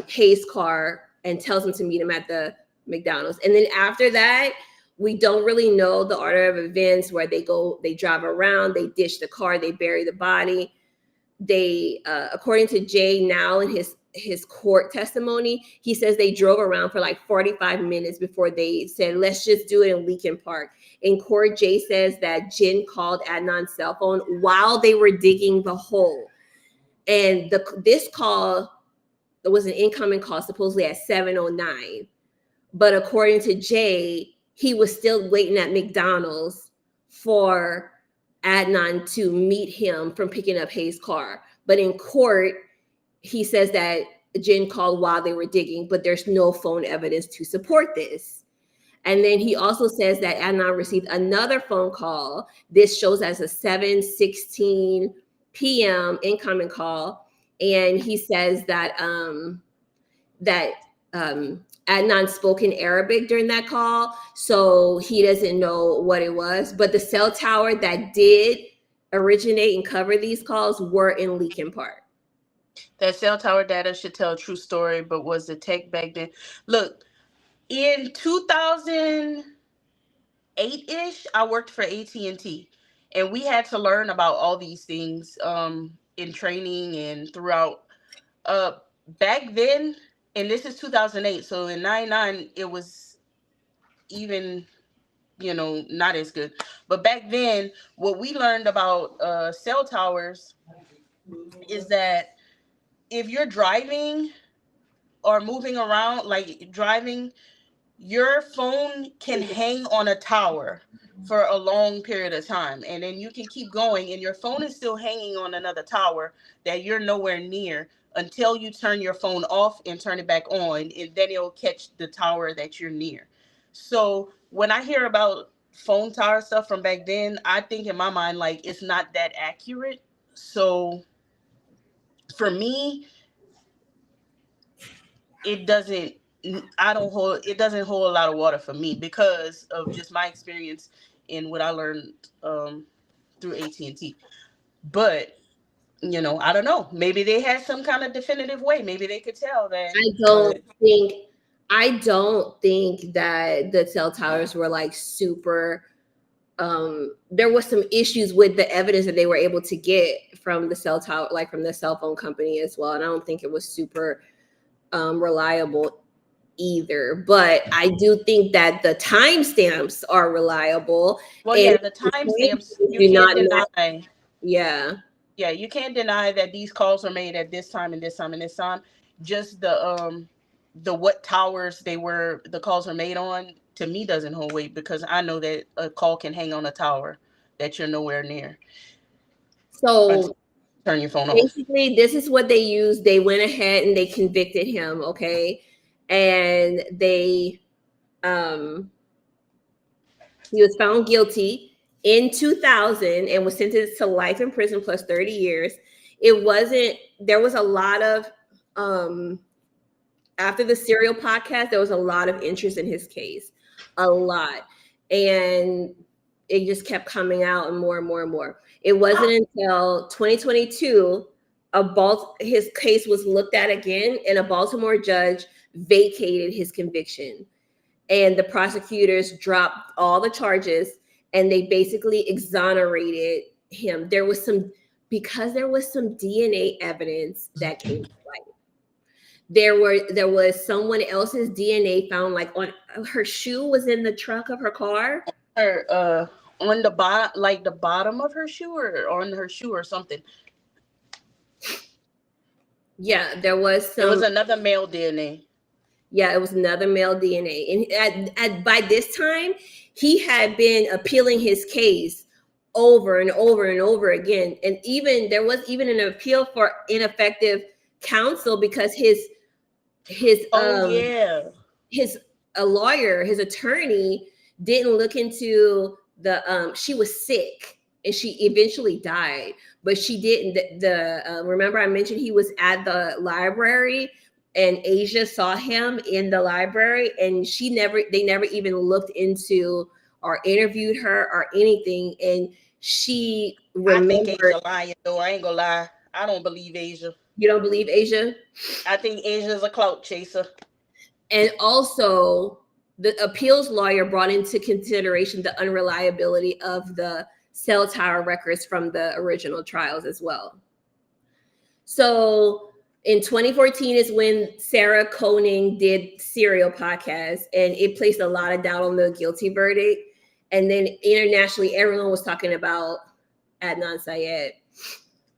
Hae's car and tells him to meet him at the McDonald's. And then after that, we don't really know the order of events, where they drive around, they ditch the car, they bury the body. They, according to Jay now in his court testimony, he says they drove around for like 45 minutes before they said, let's just do it in Leakin Park. In court, Jay says that Jen called Adnan's cell phone while they were digging the hole. And this call, it was an incoming call supposedly at 7:09. But according to Jay, he was still waiting at McDonald's for Adnan to meet him from picking up Hae's car. But in court, he says that Jin called while they were digging, but there's no phone evidence to support this. And then he also says that Adnan received another phone call. This shows as a 7:16 p.m. incoming call. And he says that Adnan spoke in Arabic during that call, so he doesn't know what it was. But the cell tower that did originate and cover these calls were in Leakin Park. That cell tower data should tell a true story, but was the tech back then? Look, in 2008-ish, I worked for AT&T, and we had to learn about all these things in training and throughout. Back then, and this is 2008, so in 99, it was even, not as good. But back then, what we learned about cell towers is that if you're driving or moving around, like driving, your phone can hang on a tower for a long period of time, and then you can keep going and your phone is still hanging on another tower that you're nowhere near until you turn your phone off and turn it back on, and then it'll catch the tower that you're near. So when I hear about phone tower stuff from back then, I think in my mind, like, it's not that accurate. So for me, it doesn't hold a lot of water for me because of just my experience in what I learned through AT&T. But I don't know. Maybe they had some kind of definitive way. Maybe they could tell that. I don't think that the cell towers were like super. There was some issues with the evidence that they were able to get from the cell tower, like from the cell phone company as well. And I don't think it was super reliable either. But I do think that the timestamps are reliable. Well, yeah, the timestamps you can't deny. Yeah. Yeah, you can't deny that these calls are made at this time and this time and this time. Just the what towers the calls are made on, to me, doesn't hold weight, because I know that a call can hang on a tower that you're nowhere near. So turn your phone off. Basically, this is what they used. They went ahead and they convicted him, okay? And they he was found guilty in 2000 and was sentenced to life in prison plus 30 years. There was a lot of after the Serial podcast, there was a lot of interest in his case, a lot. And it just kept coming out and more and more and more. It wasn't until 2022, his case was looked at again, and a Baltimore judge vacated his conviction. And the prosecutors dropped all the charges, and they basically exonerated him. Because there was some DNA evidence that came to light. There was someone else's DNA found, like on her shoe was in the trunk of her car. On the bottom, like the bottom of her shoe, or on her shoe or something. Yeah, there was another male DNA. Yeah, it was another male DNA. And by this time, he had been appealing his case over and over and over again. And there was even an appeal for ineffective counsel because his lawyer, his attorney, didn't look into she was sick and she eventually died, but she didn't. Remember I mentioned he was at the library and Asia saw him in the library, and they never even looked into or interviewed her or anything. And she remembered. I think Asia lying, though. I ain't gonna lie. I don't believe Asia. You don't believe Asia? I think Asia is a clout chaser. And also, the appeals lawyer brought into consideration the unreliability of the cell tower records from the original trials as well. So in 2014 is when Sarah Koenig did Serial podcast, and it placed a lot of doubt on the guilty verdict. And then internationally, everyone was talking about Adnan Syed.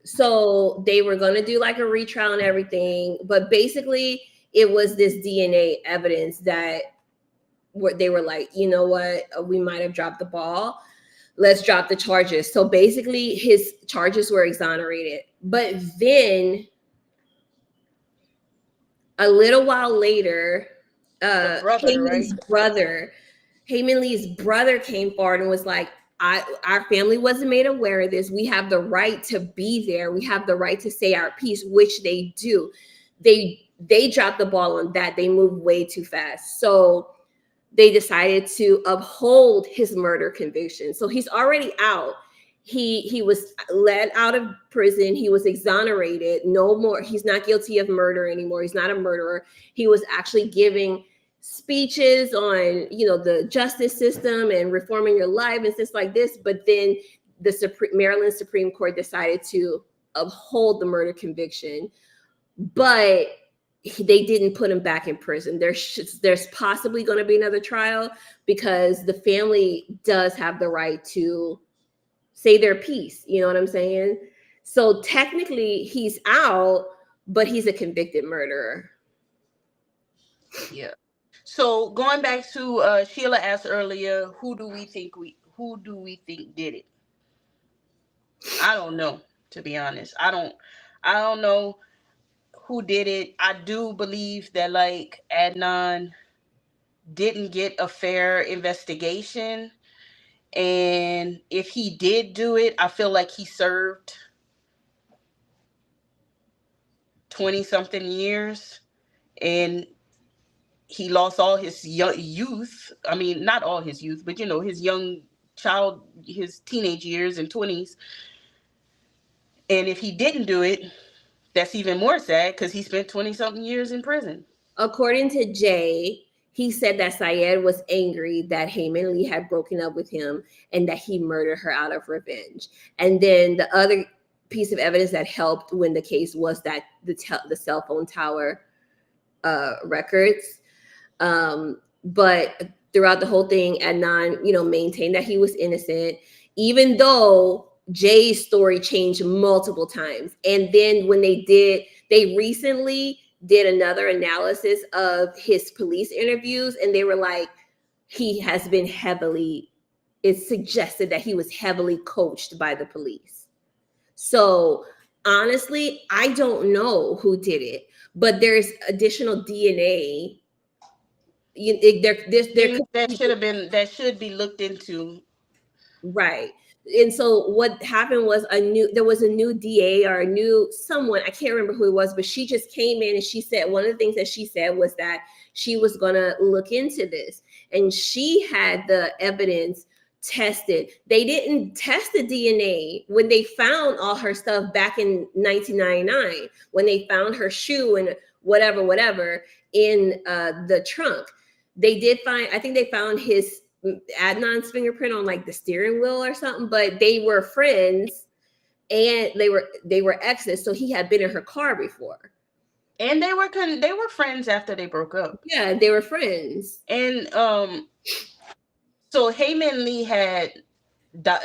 So they were going to do like a retrial and everything. But basically, it was this DNA evidence that they were like, you know what, we might have dropped the ball. Let's drop the charges. So basically, his charges were exonerated. But then a little while later, The brother, right? Hae Min Lee's brother came forward and was like, our family wasn't made aware of this. We have the right to be there. We have the right to say our piece, which they do. They dropped the ball on that. They moved way too fast. So they decided to uphold his murder conviction. So he's already out. He was let out of prison. He was exonerated. No more. He's not guilty of murder anymore. He's not a murderer. He was actually giving speeches on, the justice system and reforming your life and things like this. But then the Maryland Supreme Court decided to uphold the murder conviction, but they didn't put him back in prison. There's possibly going to be another trial because the family does have the right to say their piece. You know what I'm saying? So technically he's out, but he's a convicted murderer. Yeah. So going back to Sheila asked earlier, who do we think did it? I don't know, to be honest. I don't know who did it. I do believe that like Adnan didn't get a fair investigation. And if he did do it, I feel like he served 20 something years and he lost all his youth. I mean, not all his youth, but his young child, his teenage years and 20s. And if he didn't do it, that's even more sad because he spent 20 something years in prison. According to Jay, he said that Syed was angry that Hae Min Lee had broken up with him and that he murdered her out of revenge. And then the other piece of evidence that helped win the case was that the cell phone tower records. But throughout the whole thing, Adnan, maintained that he was innocent, even though Jay's story changed multiple times. And then when they recently did another analysis of his police interviews, and they were like, it suggested that he was heavily coached by the police. So honestly, I don't know who did it, but there's additional DNA. That should be looked into. Right. And so what happened was there was a new DA or a new someone, I can't remember who it was, but she just came in and she said, one of the things that she said was that she was going to look into this. And she had the evidence tested. They didn't test the DNA when they found all her stuff back in 1999, when they found her shoe and whatever in the trunk. They did find, I think they found his Adnan's fingerprint on like the steering wheel or something, but they were friends and they were exes, so he had been in her car before. And they were friends after they broke up. Yeah, they were friends. And so Hae Min Lee had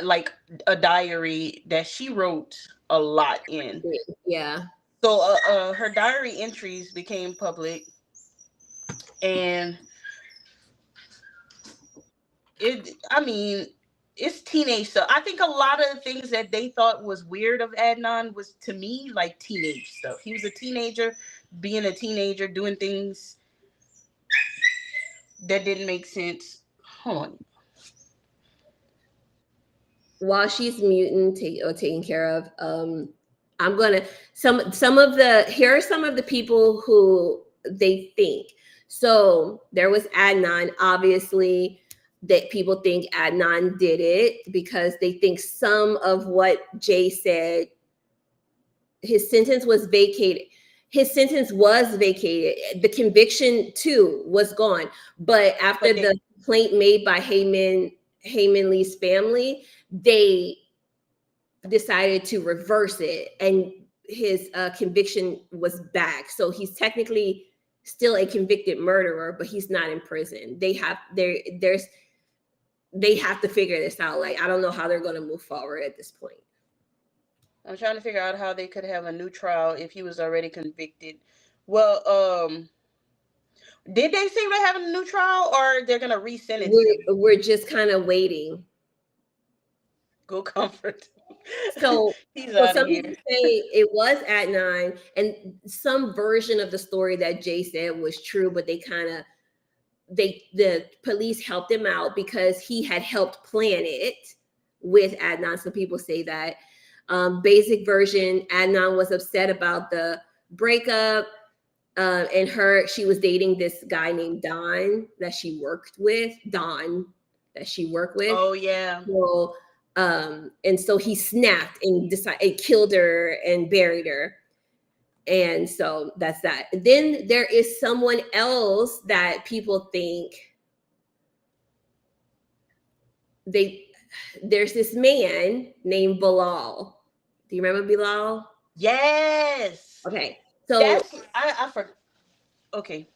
like a diary that she wrote a lot in. Yeah. So her diary entries became public, and it's teenage stuff. I think a lot of the things that they thought was weird of Adnan was, to me, like teenage stuff. He was a teenager, being a teenager, doing things that didn't make sense. Hold on. While she's muting or taken care of, I'm gonna here are some of the people who they think. So there was Adnan, obviously, that people think Adnan did it because they think some of what Jay said, his sentence was vacated. The conviction too was gone. But after the complaint made by Hae Min Lee's family, they decided to reverse it, and his conviction was back. So he's technically still a convicted murderer, but he's not in prison. They have to figure this out. Like, I don't know how they're going to move forward at this point. I'm trying to figure out how they could have a new trial if he was already convicted. Well, Did they say they're having a new trial or they're gonna re-sentence him? We're just kind of waiting. Go comfort. So, He's so out of some people here. say it was Adnan, and some version of the story that Jay said was true, but the police helped him out because he had helped plan it with Adnan. So people say that. Basic version, Adnan was upset about the breakup. And she was dating this guy named Don that she worked with. Oh yeah. So, and so he snapped and decided killed her and buried her. And so that's that. Then there is someone else that people think there's this man named Bilal. Do you remember Bilal? Yes. Okay. So That's I forgot. Okay.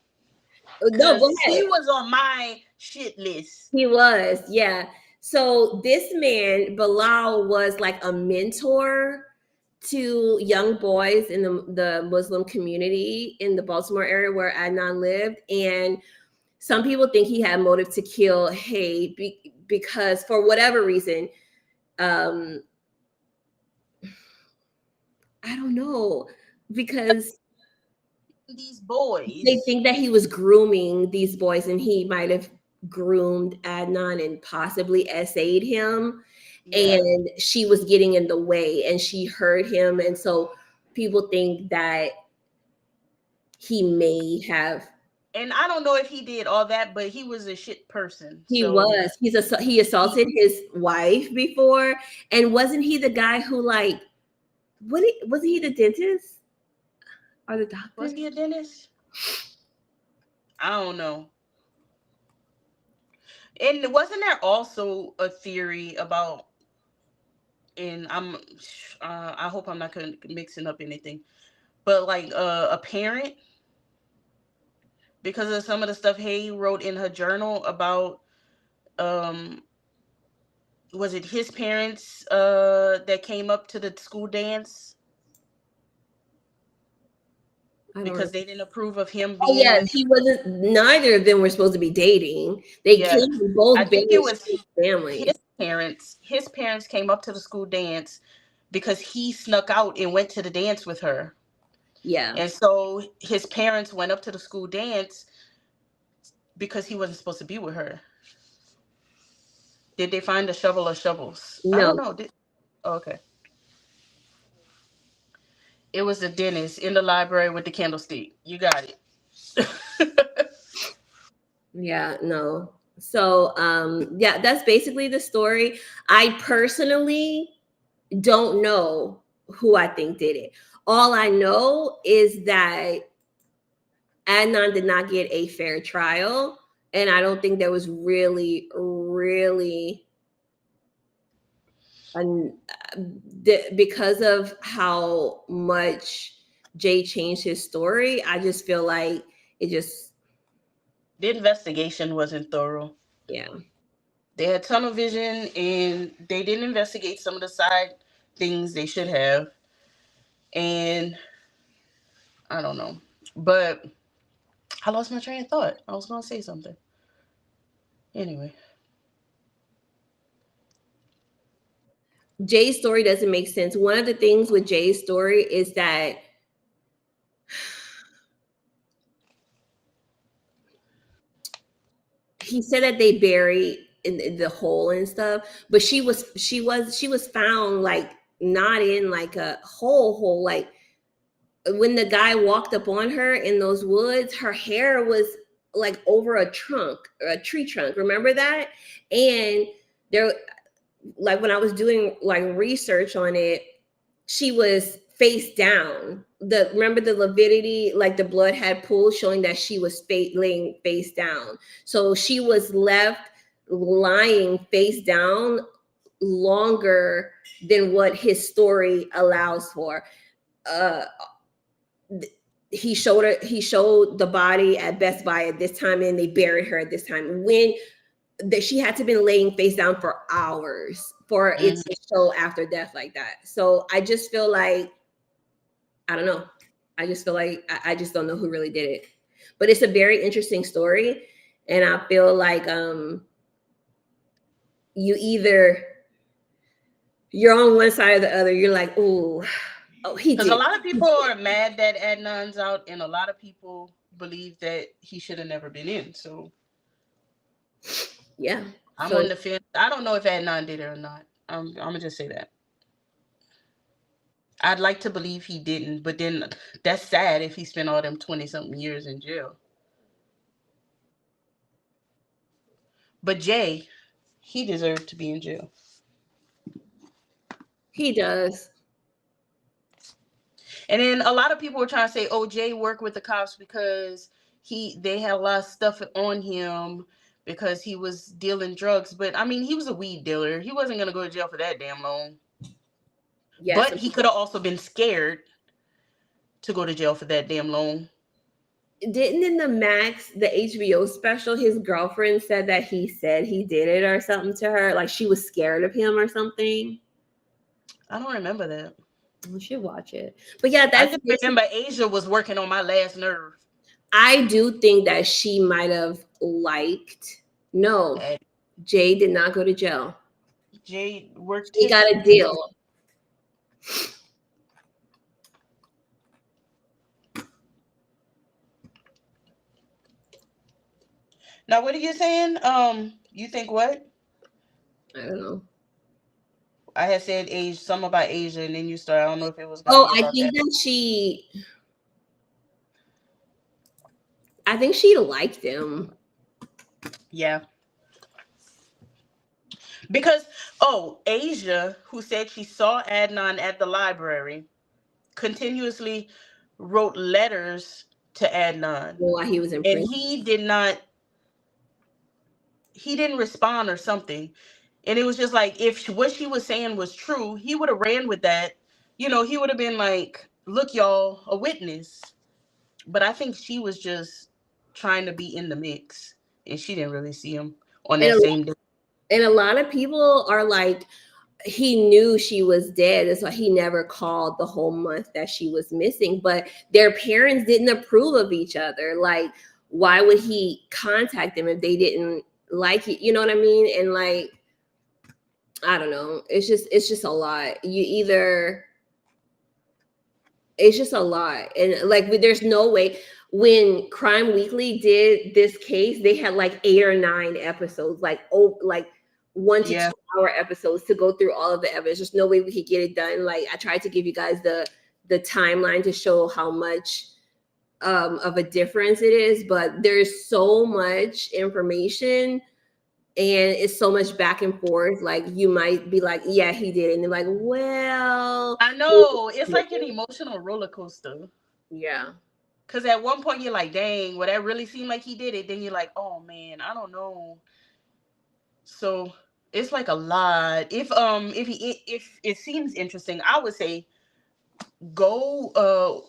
no, go He ahead. was on my shit list. He was, yeah. So this man, Bilal, was like a mentor to young boys in the Muslim community in the Baltimore area where Adnan lived. And some people think he had motive to kill Hae because for whatever reason, I don't know, because These boys. they think that he was grooming these boys and he might have groomed Adnan and possibly essayed him. Yeah. And she was getting in the way and she heard him. And so people think that he may have. And I don't know if he did all that, but he was a shit person. He So was. He assaulted his wife before. And wasn't he the guy who like, wasn't he the dentist or the doctor? was he a dentist? I don't know. And wasn't there also a theory about, and I hope I'm not mixing up anything, but like a parent, because of some of the stuff Hae wrote in her journal about, um was it his parents that came up to the school dance because they didn't approve of him Oh being yeah, with. he wasn't. Neither of them were supposed to be dating. They Yeah, came from I both think very it was strange families. his parents came up to the school dance because he snuck out and went to the dance with her. Yeah, And so his parents went up to the school dance because he wasn't supposed to be with her. Did they find a shovel or shovels? I no, don't know. Okay. It was the dentist in the library with the candlestick. You got it. yeah, no. So, yeah, that's basically the story. I personally don't know who I think did it. All I know is that Adnan did not get a fair trial, and I don't think there was really, really because of how much Jay changed his story. I just feel like it just, The investigation wasn't thorough. yeah. They had tunnel vision and they didn't investigate some of the side things they should have. And I don't know. But I lost my train of thought. I was going to say something. Anyway. Jay's story doesn't make sense. One of the things with Jay's story is that he said that they buried in the hole and stuff, but she was found like not in like a hole. Like when the guy walked up on her in those woods, her hair was like over a tree trunk. Remember that? And there, like when I was doing like research on it, she was face down. Remember the lividity, like the blood had pooled, showing that she was laying face down. So she was left lying face down longer than what his story allows for. He showed the body at Best Buy at this time, and they buried her at this time. When that she had to been laying face down for hours for it to show after death like that. So I just feel like, I don't know. I just feel like I just don't know who really did it. But it's a very interesting story, and I feel like you're on one side or the other. You're like, oh, he Because a did. lot of people are mad that Adnan's out, and a lot of people believe that he should have never been in. So Yeah. I'm So on the fence. I don't know if Adnan did it or not. I'm gonna just say that. I'd like to believe he didn't, but then that's sad if he spent all them 20 something years in jail. But Jay, he deserved to be in jail. he does. And then a lot of people were trying to say, "Oh, Jay worked with the cops because they had a lot of stuff on him because he was dealing drugs." But I mean, he was a weed dealer. He wasn't gonna go to jail for that damn long. Yes. But he could have also been scared to go to jail for that damn long. Didn't in the HBO special, his girlfriend said that he said he did it or something to her, like she was scared of him or something. I don't remember that. We should watch it. But yeah, I that's just remember Asia was working on my last nerve. I do think that she might have liked. No, And Jay did not go to jail. Jay worked He his. got a deal. Now, what are you saying? You think what? I don't know. I had said age, something about Asia, and then you started. I don't know if it was gonna Oh, be about that. I think she liked him. Yeah. Because Asia, who said she saw Adnan at the library, continuously wrote letters to Adnan, While he was in and prison. he didn't respond or something. And it was just like, if what she was saying was true, he would have ran with that. He would have been like, "Look, y'all, a witness." But I think she was just trying to be in the mix, and she didn't really see him on And that same day. a lot of people are like, he knew she was dead. That's why he never called the whole month that she was missing. But their parents didn't approve of each other. Like, why would he contact them if they didn't like it? You know what I mean? And like, I don't know. It's just a lot. It's just a lot. And like, there's no way. When Crime Weekly did this case, they had like 8 or 9 episodes, like 1 to 2 Yeah. hour episodes to go through all of the evidence. There's no way we could get it done. Like, I tried to give you guys the timeline to show how much of a difference it is, but there's so much information and it's so much back and forth. Like, you might be like, yeah, he did, and they're like, well, I know. It's like an emotional roller coaster. yeah. Because at one point you're like, dang, would that really seem like he did it? Then you're like, oh man, I don't know. So it's like a lot. If it seems interesting, I would say go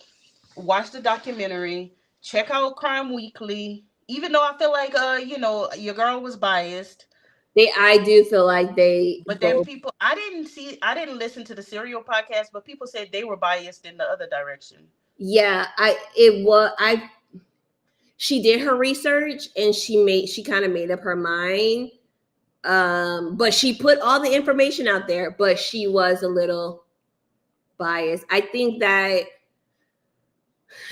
watch the documentary, check out Crime Weekly. Even though I feel like your girl was biased. I do feel like they But then both. people, I didn't listen to the Serial podcast, but people said they were biased in the other direction. Yeah, she did her research and she kind of made up her mind. But she put all the information out there, but she was a little biased. I think that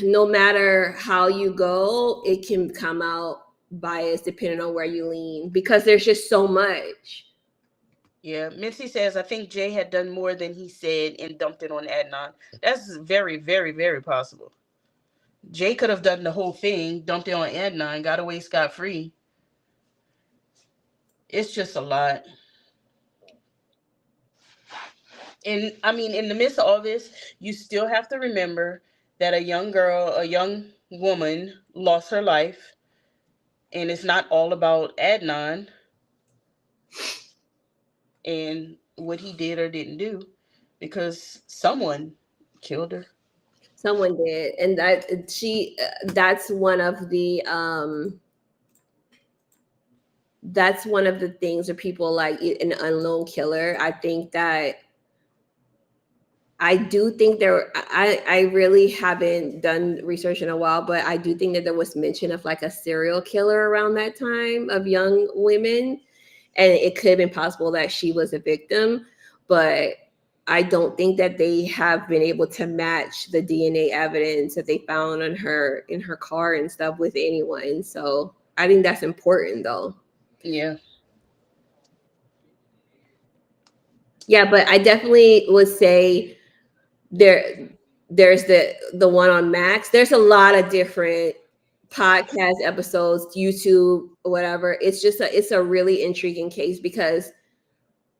no matter how you go, it can come out biased depending on where you lean, because there's just so much. Yeah, Mincy says, I think Jay had done more than he said and dumped it on Adnan. That's very, very, very possible. Jay could have done the whole thing, dumped it on Adnan, got away scot free. It's just a lot. And I mean, in the midst of all this, you still have to remember that a young woman lost her life. And it's not all about Adnan and what he did or didn't do, because someone killed her. Someone did, and that's one of the things where people like an unknown killer. I think that I do think I really haven't done research in a while, but I do think that there was mention of like a serial killer around that time of young women. And it could have been possible that she was a victim, but I don't think that they have been able to match the DNA evidence that they found on her in her car and stuff with anyone. So I think that's important though. Yeah. Yeah, but I definitely would say there's the one on Max. There's a lot of different podcast episodes, YouTube, whatever. It's a really intriguing case because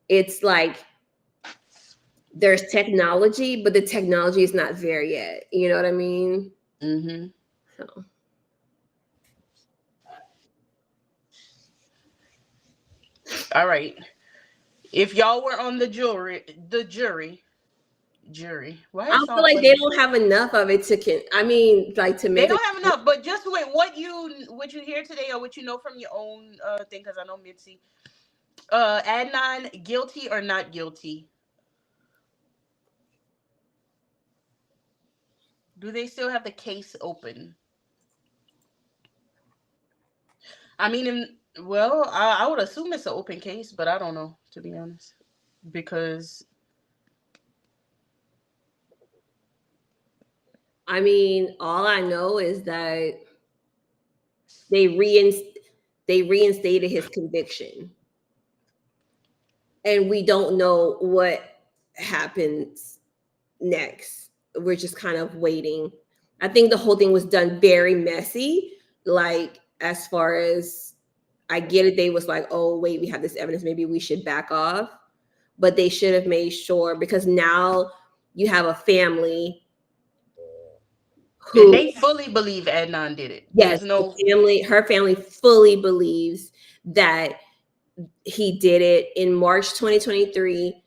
it's like there's technology, but the technology is not there yet. You know what I mean? Mm-hmm. So. All right. If y'all were on the jury. Why I is feel so like funny? they don't have enough of it to I mean, like to They make don't have enough, but just with what you hear today or what you know from your own thing, because I know Mitzi. Adnan, guilty or not guilty? Do they still have the case open? I mean, well, I would assume it's an open case, but I don't know, to be honest, because I mean, all I know is that they reinstated his conviction. And we don't know what happens next. We're just kind of waiting. I think the whole thing was done very messy. Like, as far as I get it, they was like, oh, wait, we have this evidence. Maybe we should back off. But they should have made sure, because now you have a family and who, they fully believe Adnan did it. yes, There's no her family fully believes that he did it. In March 2023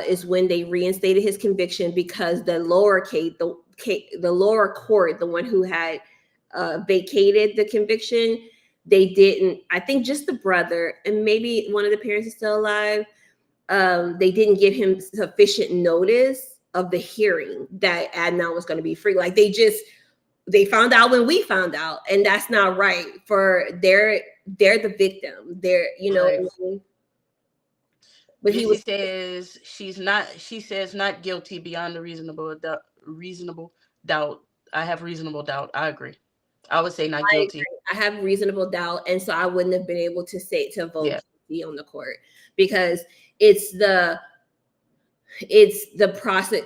is when they reinstated his conviction, because the lower court, the one who had vacated the conviction, they didn't. I think just the brother and maybe one of the parents is still alive. They didn't give him sufficient notice of the hearing that Adnan was going to be free. Like they found out when we found out, and that's not right. They're the victim. They're, you know. right. But he Missy was. says she says not guilty beyond a reasonable doubt. Reasonable doubt. I have reasonable doubt. I agree. I would say not guilty. I have reasonable doubt, and so I wouldn't have been able to vote Yeah. guilty on the court, because it's the process.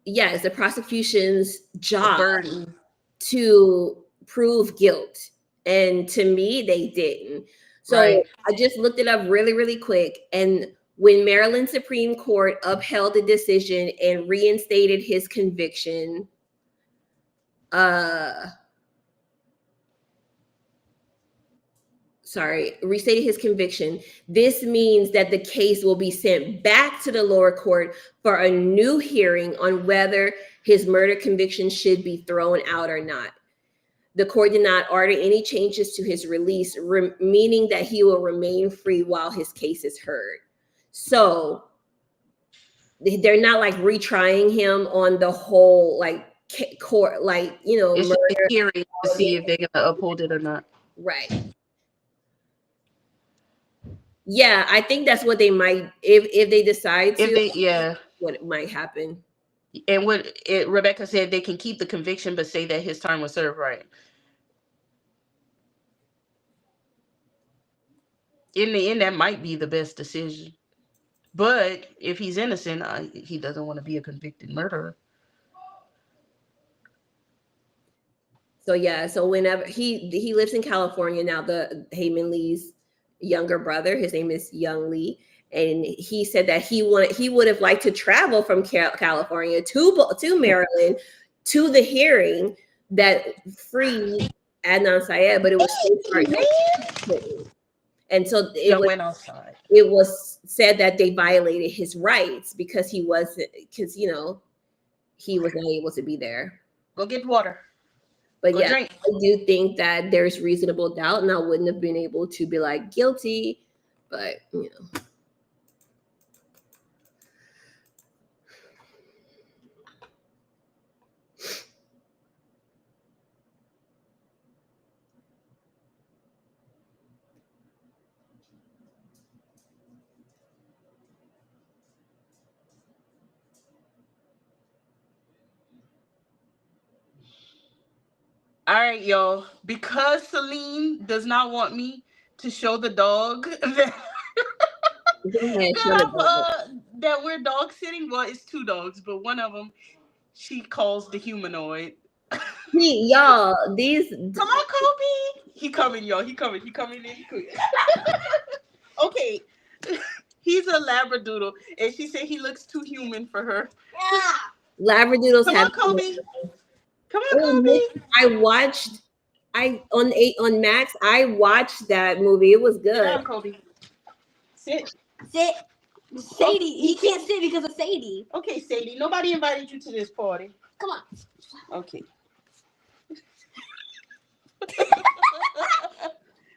Yeah, it's the prosecution's job Burden. to prove guilt, and to me, they didn't. So Right. I just looked it up really, really quick, and when Maryland Supreme Court upheld the decision and reinstated his conviction, restated his conviction, this means that the case will be sent back to the lower court for a new hearing on whether his murder conviction should be thrown out or not. The court did not order any changes to his release, meaning that he will remain free while his case is heard. So they're not like retrying him on the whole like court, like, you know, It's murder. just a hearing to see if they're gonna uphold it or not. Right. Yeah, I think that's what they might, if they decide to. If they, yeah. What might happen. And Rebecca said, they can keep the conviction but say that his time was served. Right. In the end, that might be the best decision. But if he's innocent, he doesn't want to be a convicted murderer. So yeah, so whenever he lives in California now, the Hae Min Lee's younger brother, his name is Young Lee, and he said that he would have liked to travel from California to Maryland to the hearing that freed Adnan Syed, but it was so hard. And so Went outside. It was said that they violated his rights because he was not able to be there. Go get water. But Go yeah, drink. I do think that there's reasonable doubt, and I wouldn't have been able to be like guilty, but you know. All right, y'all. Because Celine does not want me to show the dog that, Go ahead, show the dog. that we're dog sitting. Well, it's two dogs, but one of them she calls the humanoid. See, y'all, these Come on, Kobe. He coming, y'all. He coming. He coming in. Okay. He's a Labradoodle, and she said he looks too human for her. Labradoodles Come have. on, Kobe. Come on, Oh, Kobe. I watched. On Max. I watched that movie. It was Sit down, good. Kobe. Sit. Sadie, he can't sit because of Sadie. Okay, Sadie. Nobody invited you to this party. Come on. Okay.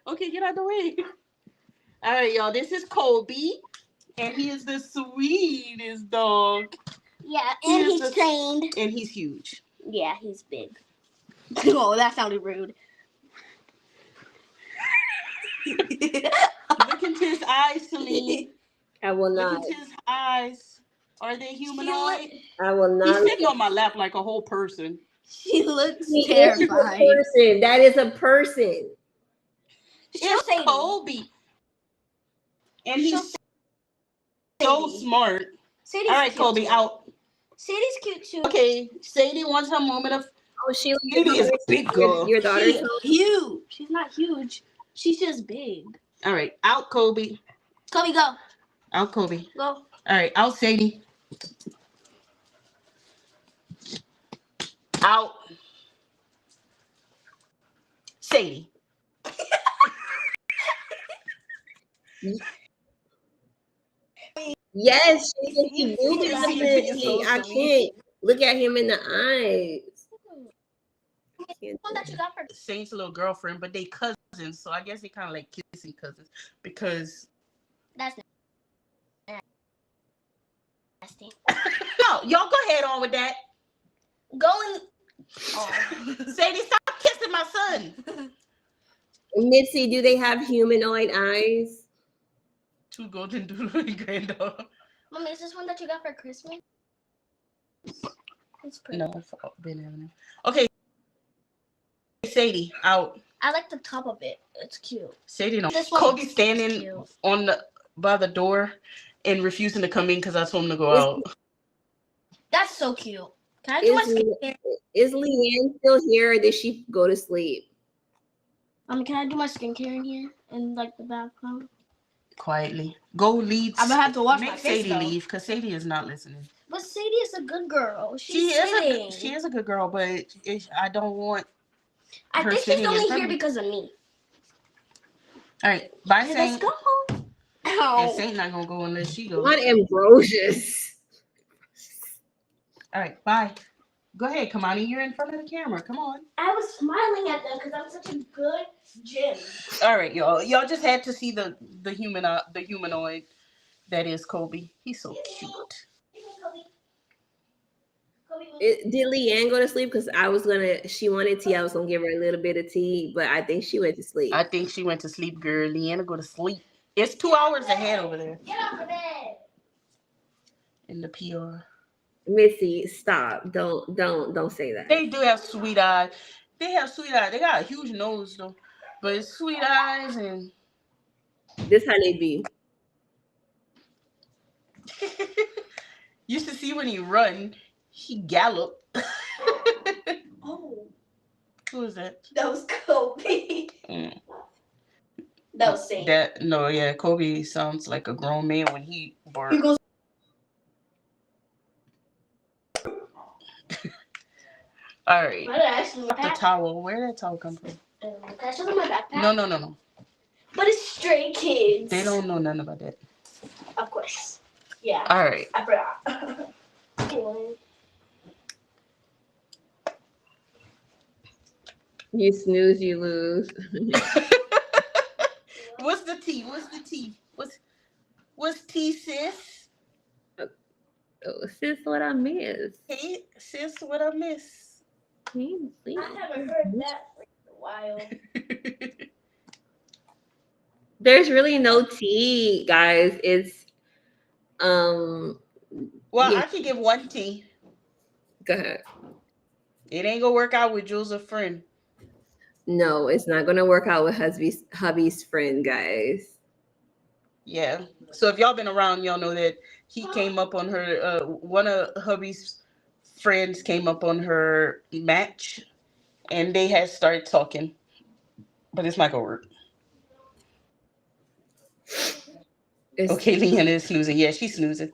Okay, get out the way. All right, y'all. This is Kobe, and he is the sweetest dog. Yeah, and Here's he's the- trained. And he's huge. Yeah, he's big. Oh, that sounded rude. Look into his eyes, Celine. I will Look not. into his eyes. Are they humanoid? I will He's not. sitting on my lap like a whole person. She looks He is a terrified. person. That is a person. Show It's Sadie. Kobe. And he's Show so Sadie. smart. Sadie's All right, cute Kobe, too. out. Sadie's cute too. Okay, Sadie wants her moment of. Oh, Sheila, Sadie is a big girl. your daughter's She's home? huge. She's not huge. She's just big. All right, out, Kobe. Kobe, go. Out, Kobe. Go. All right, out, Sadie. Out. Sadie. Yes, he moved He's it. so I sweet. can't look at him in the eyes. Can't One do that you got for Saint's little girlfriend, but they cousins, so I guess they kind of like kissing cousins because. that's nasty. No, y'all go ahead on with that. Going. Sadie, stop kissing my son. Mitzi, do they have humanoid eyes? Two golden doodle and granddaughter. Mommy, is this one that you got for Christmas? It's pretty. No, it's been having it. Okay, Sadie, out. I like the top of it. It's cute. Sadie, no. This one Kobe is standing cute. on the by the door and refusing to come in because I told him to go out. That's so cute. Can I do my skincare? Is Leanne still here or did she go to sleep? Can I do my skincare in here in like the background? Quietly, go lead. I'm gonna have to wash Make my face, Sadie though. leave because Sadie is not listening. But Sadie is a good girl. She She's sitting. she is a good girl, but I don't want. I her think she's sitting in only front here of me. because of me. All right, bye, Okay, Saint. let's go. And Ow. Saint not gonna go unless she goes. Not Ambrosius. All right, bye. Go ahead, Kamani. You're in front of the camera. Come on. I was smiling at them because I'm such a good Jim. All right, y'all. Y'all just had to see the humanoid that is Kobe. He's so cute. Did Leanne go to sleep? Because she wanted tea. I was gonna give her a little bit of tea, but I think she went to sleep. I think she went to sleep, girl. Leanna, go to sleep. It's 2 hours ahead over there Get off the bed. in the PR. Missy, stop. Don't say that. They do have sweet eyes. They have sweet eyes. They got a huge nose though, but it's sweet eyes and. This how they be. You should see when he run. He gallop. Oh, Who is that? that was Kobe. Mm. That was Saint. Kobe sounds like a grown man when he barks. He goes. All right. Why did I actually The towel. Where did that towel come from? Can I show them my backpack? No. But it's Stray Kids. They don't know nothing about that. Of course. Yeah. All right. I forgot. You snooze, you lose. What's the tea? What's tea, sis? Oh, sis, what I miss? Hey, sis, what I miss? Hey, please. I haven't heard that for a while. There's really no tea, guys. It's Well, yeah. I can give one tea. Go ahead. It ain't gonna work out with Jules' a friend. No, it's not gonna work out with hubby's friend, guys. Yeah. So if y'all been around, y'all know that he came up on her. One of hubby's friends came up on her match, and they had started talking, but it's not gonna work. It's Okay, Leanna is snoozing. Yeah, she's snoozing.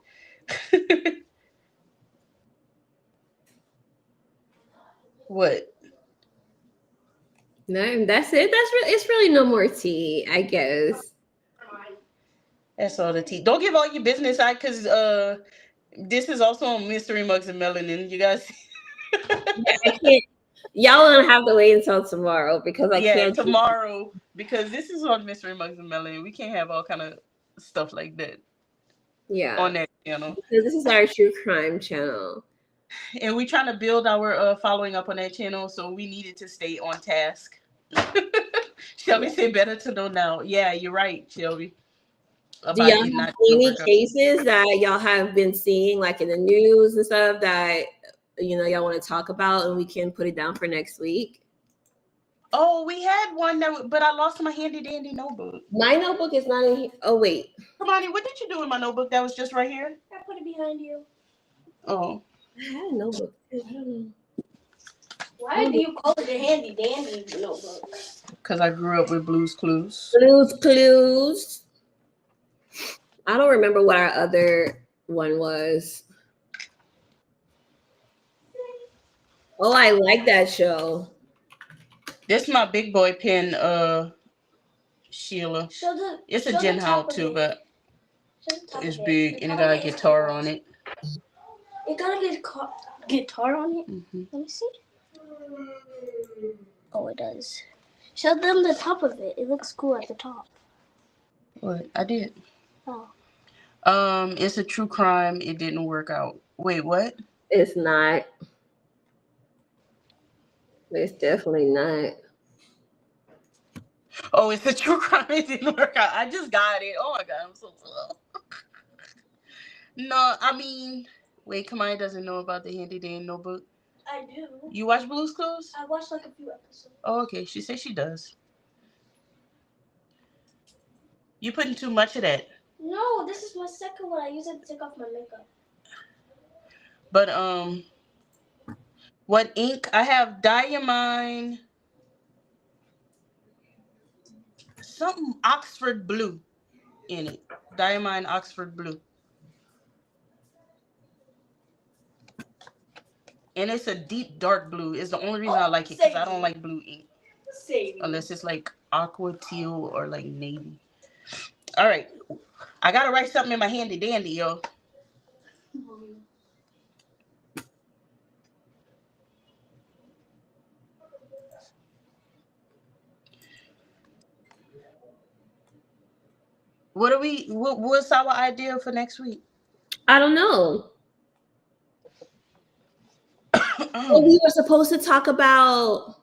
What? no, that's it. It's really no more tea, I guess. That's all the tea. Don't give all your business out, because this is also on Mystery Mugs and Melanin. You guys, Yeah, I can't. Y'all gonna have to wait until tomorrow because I yeah, can't. tomorrow, because this is on Mystery Mugs and Melanin. We can't have all kind of stuff like that Yeah, on that channel. because this is our true crime channel. And we trying to build our following up on that channel, so we needed to stay on task. Shelby said better to know now. Yeah, you're right, Shelby. Do About y'all it have not gonna any work out. cases that y'all have been seeing, like in the news and stuff, that y'all want to talk about, and we can put it down for next week? Oh, we had one that, but I lost my handy dandy notebook. My notebook is not in here. Oh wait, Hermione, what did you do in my notebook that was just right here? I put it behind you. Oh, I had a notebook too. I don't know. Why do you call it a handy dandy notebook? because I grew up with Blue's Clues. Blues Clues. I don't remember what our other one was. Oh, I like that show. This is my big boy pen, Sheila. It's a Gen How too, but it's big and it got a guitar on it. It got a guitar on it. Mm-hmm. Let me see. Oh, it does. Show them the top of it. It looks cool at the top. What? I did. Oh. It's a true crime. It didn't work out. Wait, what? It's not. It's definitely not. Oh, it's a true crime. It didn't work out. I just got it. Oh my god, I'm so slow. No, I mean, wait, Kamai doesn't know about the handy dandy notebook. I do. You watch Blue's Clues? I watched like a few episodes. Oh, okay. She says she does. You putting too much of that. No, this is my second one. I use it to take off my makeup. But what ink? I have Diamine, something Oxford Blue in it. Diamine Oxford Blue. And it's a deep dark blue. It's the only reason I like it, because I don't like blue ink. Same. Unless it's like aqua teal or like navy. All right. I got to write something in my handy dandy, yo. What's our idea for next week? I don't know. Oh, we were supposed to talk about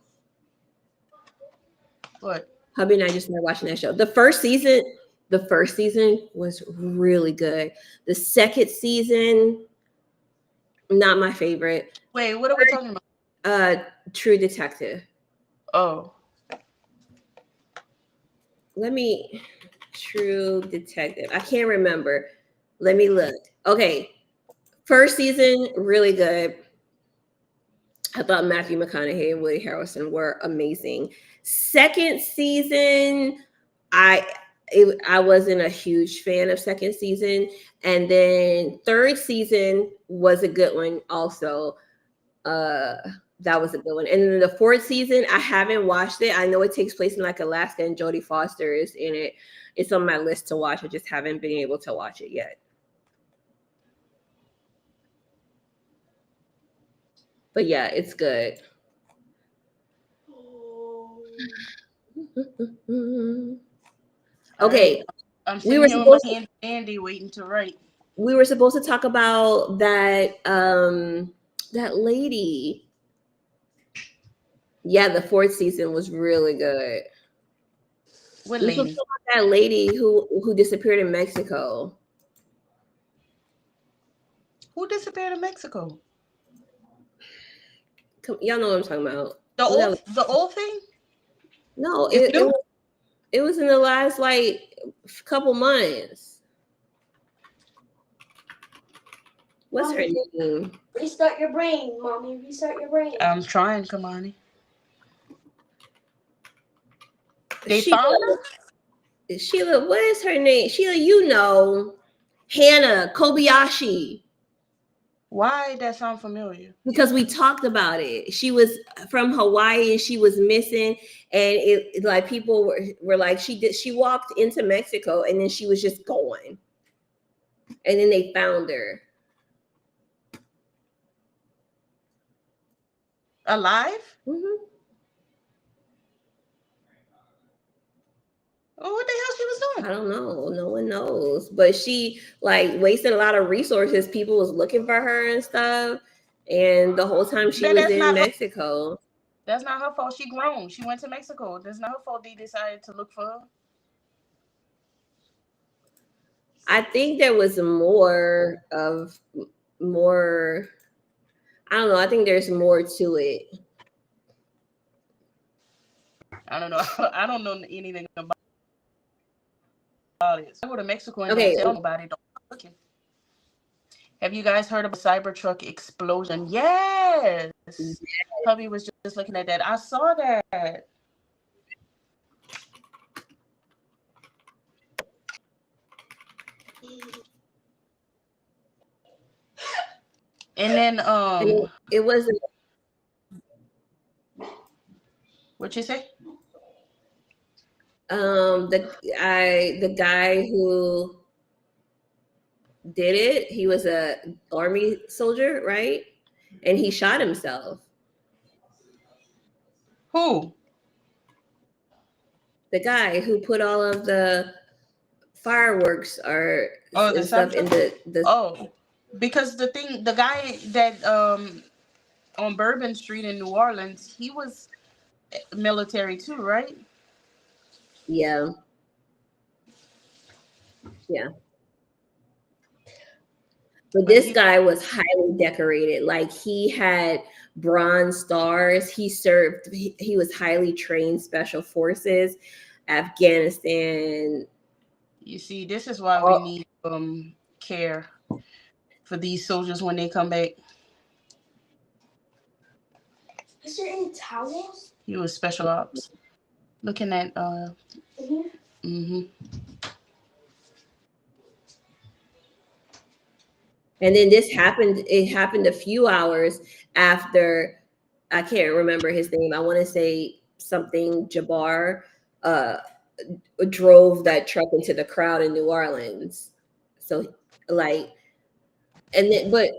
What? hubby and I just started watching that show. The first season was really good. The second season, not my favorite. Wait, what are we talking about? True Detective. Oh. True Detective. I can't remember. Let me look. Okay. First season, really good. I thought Matthew McConaughey and Woody Harrelson were amazing. Second season, I wasn't a huge fan of second season. And then third season was a good one also. That was a good one. And then the fourth season, I haven't watched it. I know it takes place in like Alaska, and Jodie Foster is in it. It's on my list to watch. I just haven't been able to watch it yet. But yeah, it's good. Okay. I'm sitting here with my hand Andy waiting to write. We were supposed to talk about that that lady. Yeah, the fourth season was really good. What lady? Talk about that lady who disappeared in Mexico. Who disappeared in Mexico? Y'all know what I'm talking about. The old thing? No, It's new? it was in the last like couple months. What's her name? Restart your brain, mommy. Restart your brain. I'm trying, Kamani. They Sheila, found her? Sheila, what is her name? Sheila, you know, Hannah Kobayashi. Why that sound familiar? Because we talked about it. She was from Hawaii and she was missing, and it like people were like she walked into Mexico and then she was just going, and then they found her Alive? Mm-hmm. Oh, what the hell she was I doing? don't know. No one knows. But she like wasted a lot of resources. People was looking for her and stuff. And the whole time she was That's in not her. Mexico. That's not her fault. She grown. She went to Mexico. That's not her fault. They decided to look for her. I think there was more. I don't know. I think there's more to it. I don't know. I don't know anything about it. I go to Mexico and Okay. don't tell nobody. Don't looking. Have you guys heard of a Cybertruck explosion? Yes. Hubby was just looking at that. I saw that. And then It wasn't. What'd you say? The guy who did it, he was a army soldier, right? And he shot himself. Who? The guy who put all of the fireworks or the stuff in the Oh, because the guy that on Bourbon Street in New Orleans, he was military too, right? yeah. But this guy was highly decorated. Like he had bronze stars. He served. He was highly trained special forces, Afghanistan. You see, this is why we need care for these soldiers when they come back. Is there any towels? He was special ops. Looking at And then this happened. It happened a few hours after. I can't remember his name. I want to say something Jabbar drove that truck into the crowd in New Orleans. So like, and then but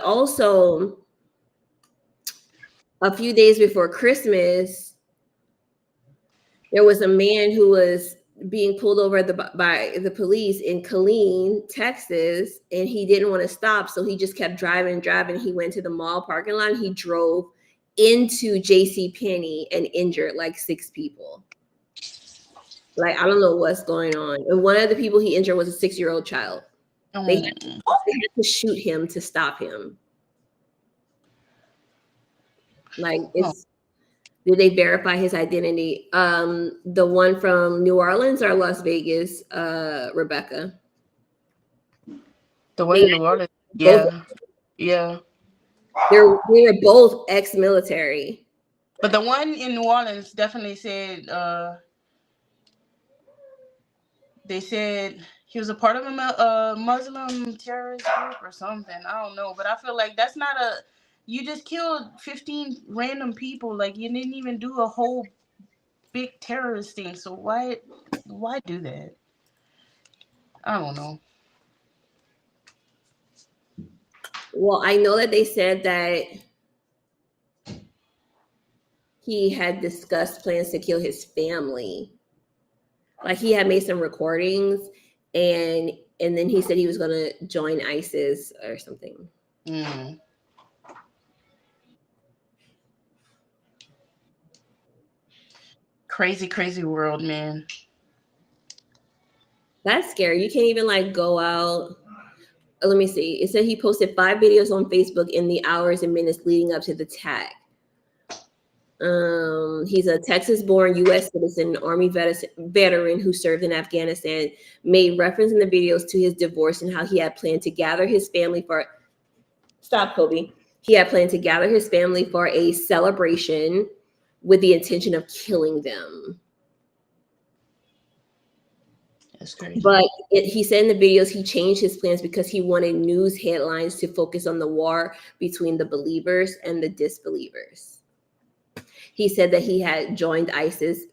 also a few days before Christmas, there was a man who was being pulled over by the police in Killeen, Texas, and he didn't want to stop, so he just kept driving. He went to the mall parking lot. He drove into JCPenney and injured like 6 people. Like, I don't know what's going on. And one of the people he injured was a 6-year-old child. They had to shoot him to stop him. Like, did they verify his identity? The one from New Orleans or Las Vegas, Rebecca? the one in New Orleans. Yeah. They were both ex-military. But the one in New Orleans definitely said they said he was a part of a Muslim terrorist group or something. I don't know, but I feel like that's not you just killed 15 random people. Like, you didn't even do a whole big terrorist thing. So why do that? I don't know. Well, I know that they said that he had discussed plans to kill his family. Like, he had made some recordings, and then he said he was going to join ISIS or something. Crazy world, man. That's scary. You can't even like go out. Let me see. It said he posted 5 videos on Facebook in the hours and minutes leading up to the attack. He's a Texas-born U.S. citizen, Army veteran who served in Afghanistan. Made reference in the videos to his divorce and how he had planned to gather his family for. Stop, Kobe. He had planned to gather his family for a celebration with the intention of killing them. That's crazy. But he said in the videos he changed his plans because he wanted news headlines to focus on the war between the believers and the disbelievers. He said that he had joined ISIS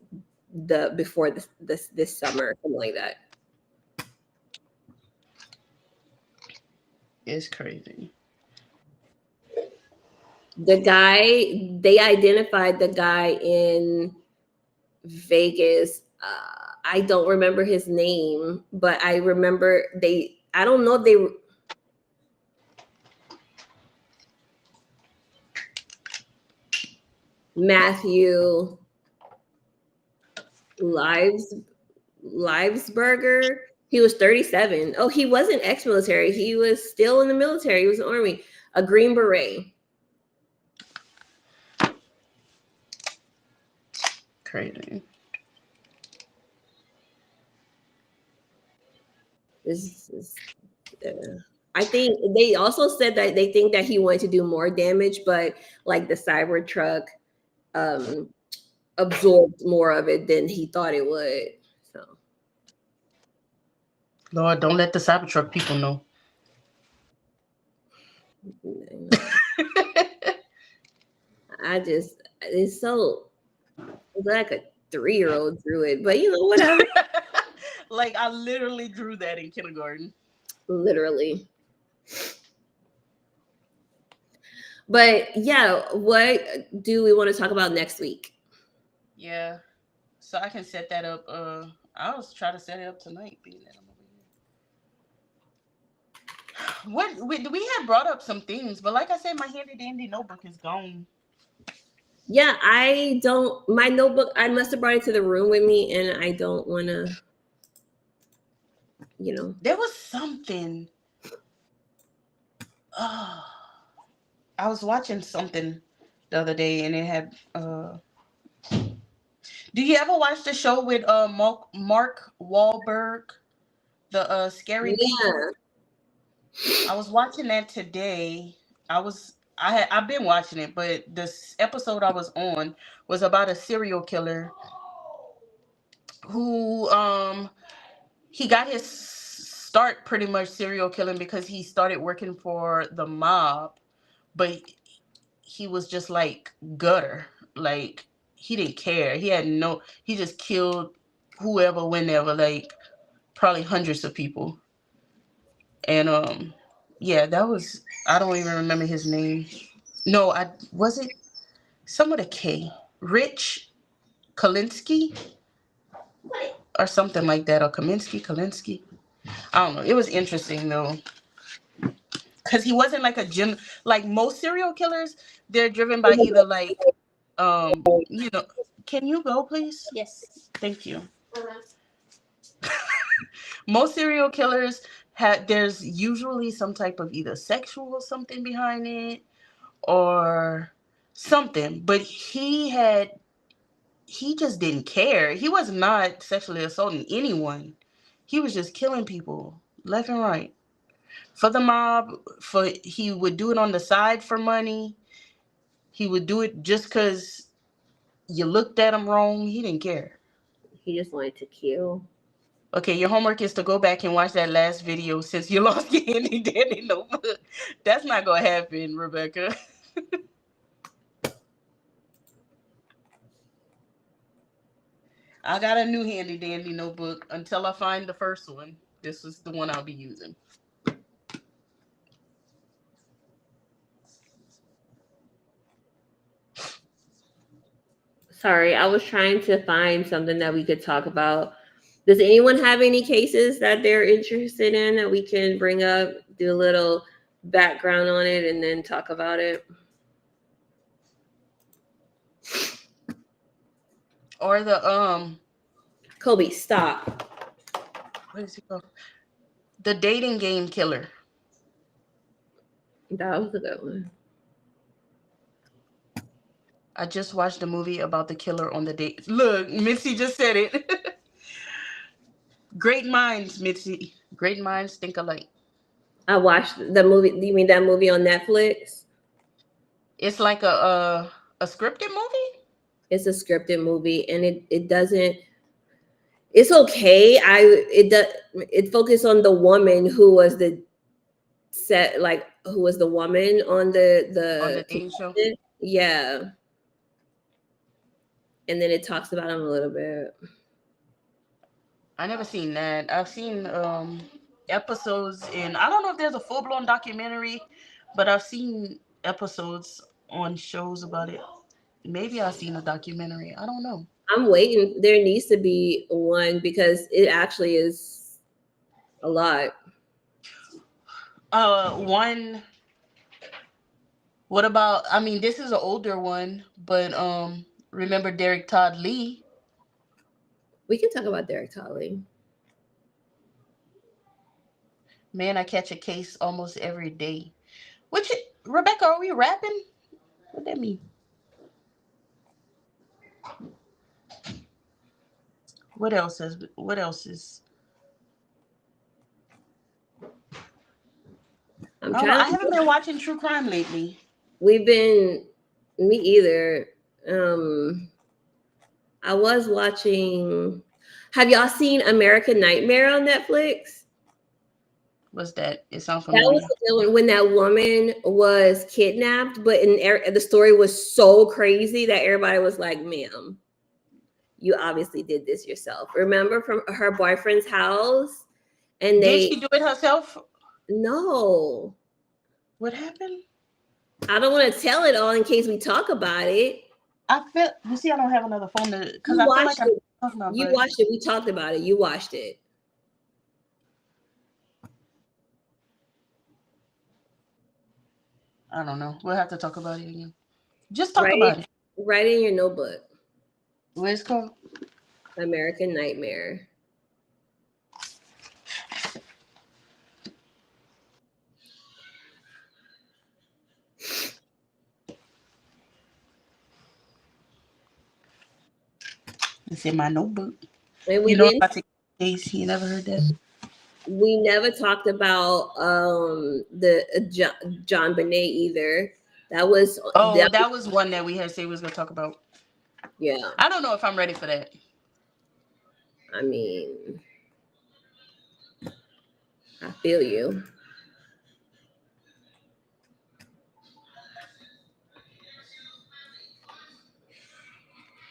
before this summer, something like that. It's crazy. The guy, they identified the guy in Vegas. I don't remember his name, but I remember I don't know if they Matthew Livesberger. He was 37. Oh, he wasn't ex-military. He was still in the military. He was in the Army. A Green Beret. Crazy. I think they also said that they think that he wanted to do more damage, but like the Cybertruck absorbed more of it than he thought it would. So, Lord, don't let the Cybertruck people know. It's like a 3-year-old drew it, but whatever. Like I literally drew that in kindergarten. Literally. But yeah, what do we want to talk about next week? Yeah. So I can set that up. I'll try to set it up tonight, being that I'm over here. We had brought up some things, but like I said, my handy dandy notebook is gone. Yeah, my notebook, I must have brought it to the room with me, and I don't want to, There was something. I was watching something the other day, and it had. Do you ever watch the show with Mark Wahlberg, the Scary People? I was watching that today. I've been watching it, but this episode I was on was about a serial killer who he got his start pretty much serial killing because he started working for the mob, but he was just like gutter. Like he didn't care. He just killed whoever, whenever, like probably hundreds of people. And yeah, that was, I don't even remember his name. No, was it some with a K? Rich Kalinsky or something like that, or Kalinsky. I don't know. It was interesting though, because he wasn't like like most serial killers. They're driven by either like, Can you go, please? Yes. Thank you. Most serial killers there's usually some type of either sexual something behind it or something, but he just didn't care. He was not sexually assaulting anyone. He was just killing people left and right for the mob. He would do it on the side for money. He would do it just because you looked at him wrong. He didn't care. He just wanted to kill. Okay, your homework is to go back and watch that last video since you lost your handy dandy notebook. That's not gonna happen, Rebecca. I got a new handy dandy notebook until I find the first one. This is the one I'll be using. Sorry, I was trying to find something that we could talk about. Does anyone have any cases that they're interested in that we can bring up, do a little background on it, and then talk about it? Or the Kobe, stop. Where does he go? The dating game killer. That was a good one. I just watched a movie about the killer on the date. Look, Mitzi just said it. Great minds, Mitzi. Great minds think alike. I watched the movie. Do you mean that movie on Netflix? It's like a scripted movie. It's a scripted movie, and it doesn't. It's okay. It focused on the woman who was the set, like who was the woman on On the the dating show. yeah, and then it talks about him a little bit. I never seen that. I've seen episodes in. I don't know if there's a full blown documentary, but I've seen episodes on shows about it. Maybe I've seen a documentary. I don't know. I'm waiting. There needs to be one because it actually is a lot. One. What about? I mean, this is an older one, but remember Derek Todd Lee? We can talk about Derek Tolley. Man, I catch a case almost every day. Which Rebecca, are we rapping? What that mean? What else is? What else is? I'm I don't know. trying I to. haven't been watching true crime lately. We've been. Me either. I was watching. Have y'all seen American Nightmare on Netflix? What's that? It sounds That was familiar. the one when that woman was kidnapped, but the story was so crazy that everybody was like, "Ma'am, you obviously did this yourself." Remember from her boyfriend's house, and Did she do it herself? no, What happened? I don't want to tell it all in case we talk about it. I feel. You see, I don't have another phone because You I feel watched like I'm it. talking about. You But watched it. We talked about it. You watched it. I don't know. We'll have to talk about it again. Just talk Write about it. write it in your notebook. What it's called? American Nightmare. It's in my notebook. And You know, if I take days, you never heard that. we never talked about the John Bonet either. That was Oh, that was one that we had said we was gonna talk about. yeah. I don't know if I'm ready for that. I mean, I feel you.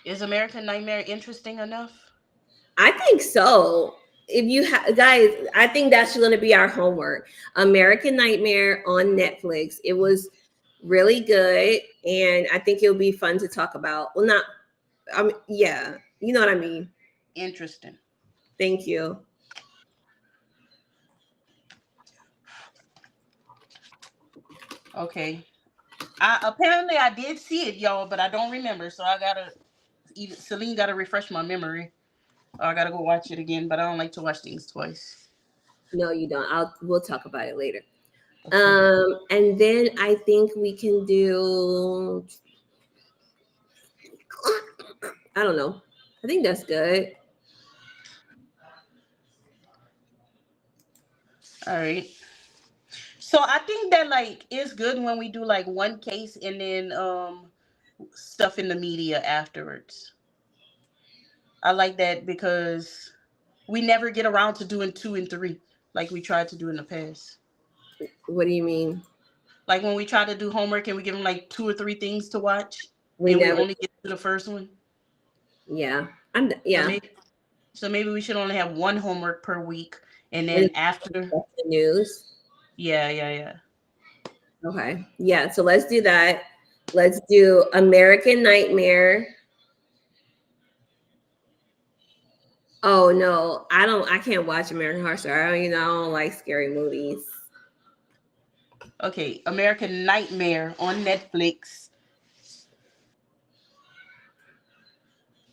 Is American Nightmare interesting enough? I think so. If you guys, I think that's going to be our homework. American Nightmare on Netflix. It was really good, and I think it'll be fun to talk about. Well, not, yeah, you know what I mean. Interesting. Thank you. Okay. Apparently I did see it, y'all, but I don't remember. So I gotta. Celine gotta refresh my memory. Or I gotta go watch it again. But I don't like to watch things twice. No, you don't. We'll talk about it later. Okay. And then I think we can do. I don't know. I think that's good. All right. So I think that like it's good when we do like one case and then stuff in the media afterwards. I like that because we never get around to doing 2 and 3 like we tried to do in the past. What do you mean? Like when we try to do homework and we give them like 2 or 3 things to watch, We and we never. only get to the first one. Yeah. So Yeah. maybe we should only have one homework per week, and And then after. that's the news. Yeah. Okay. Yeah. So let's do that. Let's do American Nightmare. Oh no, I can't watch American Horror Story. I don't like scary movies. Okay, American Nightmare on Netflix.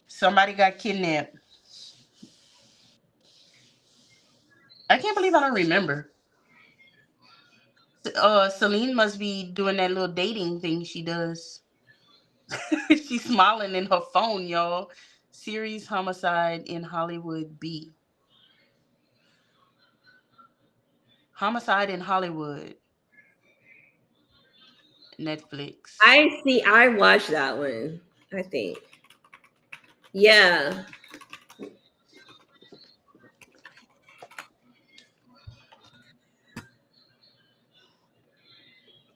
Somebody got kidnapped. I can't believe I don't remember. Celine must be doing that little dating thing she does. She's smiling in her phone, y'all. Series Homicide in Hollywood B. Homicide in Hollywood. Netflix. I see. I watched that one. I think. Yeah.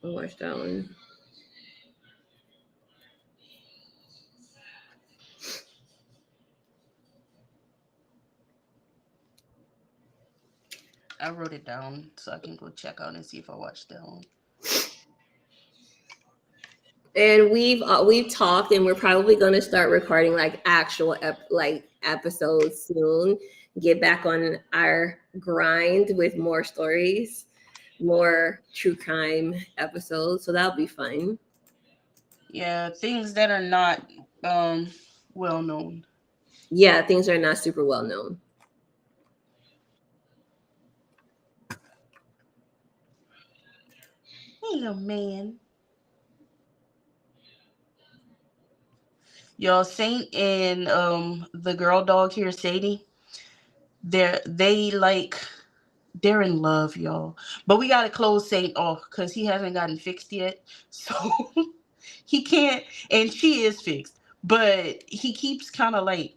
I watched that one. I wrote it down so I can go check out and see if I watched that one. And we've talked, and we're probably going to start recording like actual episodes soon. Get back on our grind with more stories, more true crime episodes. So that'll be fun. Yeah, things that are not well known. Yeah, things are not super well known. Hey, little man. Y'all, Saint and the girl dog here, Sadie. They're in love, y'all. But we gotta close Saint off because he hasn't gotten fixed yet. So he can't, and she is fixed, but he keeps kind of like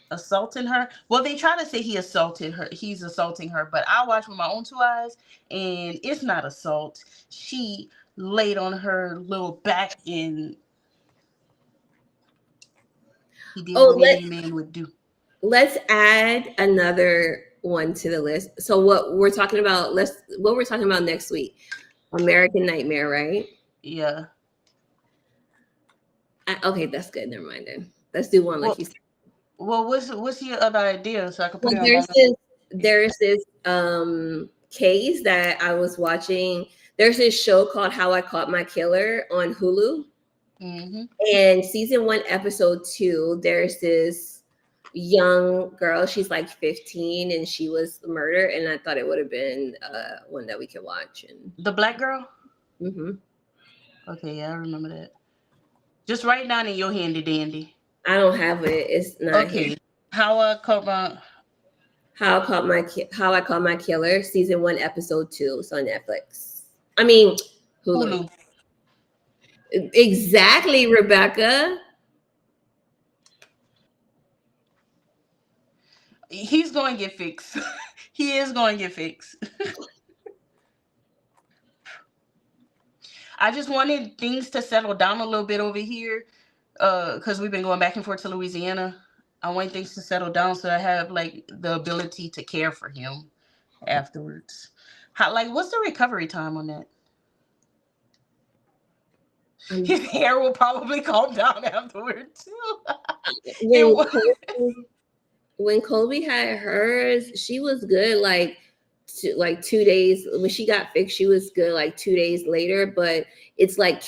assaulting her. Well, they try to say he's assaulting her, but I watched with my own two eyes, and it's not assault. She laid on her little back and he did Oh, what any man would do. let's add another one to the list. So what we're talking about, what we're talking about next week. American Nightmare, right? Yeah. Okay, that's good. Never mind then. Let's do one like Well, you said. well, what's your other idea so I can put Well, it on my there's this case that I was watching. There's this show called How I Caught My Killer on Hulu. Mm-hmm. And season 1, episode 2, there's this young girl. She's like 15 and she was murdered. And I thought it would have been one that we could watch. And The black girl? mhm. Okay, yeah, I remember that. Just write down in your handy dandy. I don't have it. It's not here. Okay. How I caught my How I Caught My Killer, season 1, episode 2. It's on Netflix. I mean, Hulu. Hulu. Exactly, Rebecca. He's going to get fixed. He is going to get fixed. I just wanted things to settle down a little bit over here because we've been going back and forth to Louisiana. I want things to settle down so I have like the ability to care for him afterwards. What's the recovery time on that? His hair will probably calm down afterwards. When Colby had hers, she was good like 2 days. When she got fixed, she was good like 2 days later. But it's like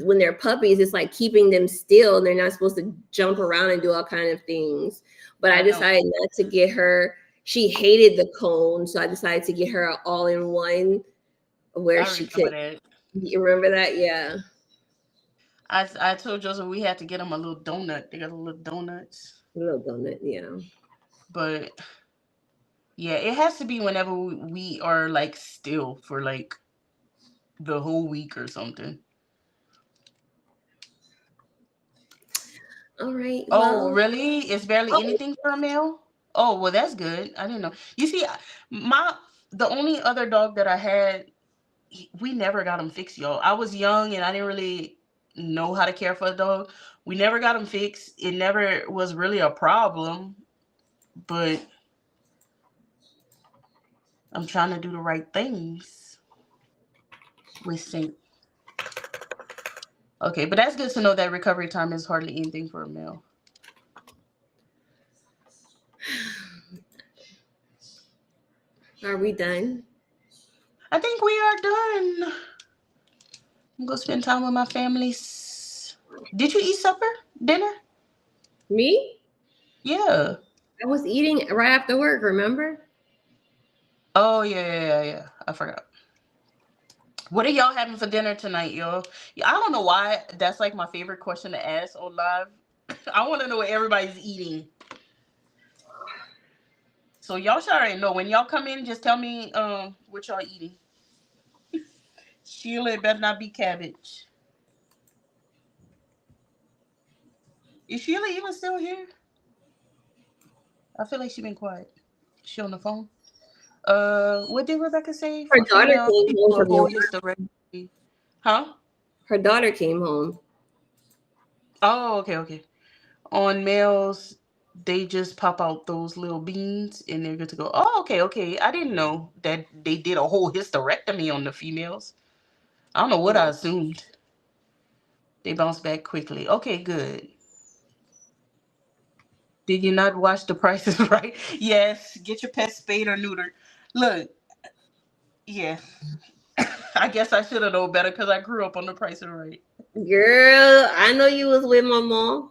when they're puppies, it's like keeping them still, and they're not supposed to jump around and do all kind of things. But I decided not to get her. She hated the cone, so I decided to get her all in one where she could. You remember that? Yeah. I told Joseph we had to get him a little donut. They got a little donuts. A little donut, yeah. But yeah, it has to be whenever we are like still for like the whole week or something. All right. Oh, really? It's barely anything for a male? Oh, well, that's good. I didn't know. You see, the only other dog that I had, we never got him fixed, y'all. I was young and I didn't really know how to care for a dog. We never got him fixed. It never was really a problem, but I'm trying to do the right things with Saint. Okay, but that's good to know that recovery time is hardly anything for a male. Are we done? I think we are done. I'm gonna spend time with my family. Did you eat dinner? Me? Yeah. I was eating right after work, remember? Oh, yeah. I forgot. What are y'all having for dinner tonight, y'all? Yeah, I don't know why that's like my favorite question to ask on live. I want to know what everybody's eating. So y'all should already know. When y'all come in, just tell me what y'all eating. Sheila, it better not be cabbage. Is Sheila even still here? I feel like she been quiet. She on the phone. What did Rebecca say? Her For daughter females, came home people from the who work. use the recipe. Huh? Her daughter came home. Oh, okay. On males, they just pop out those little beans and they're good to go. Oh, okay. I didn't know that they did a whole hysterectomy on the females. I don't know what I assumed. They bounce back quickly. Okay, good. Did you not watch The Price is Right? Yes. Get your pet spayed or neutered. Look, yeah. I guess I should have known better because I grew up on The Price is Right. Girl, I know you was with my mom.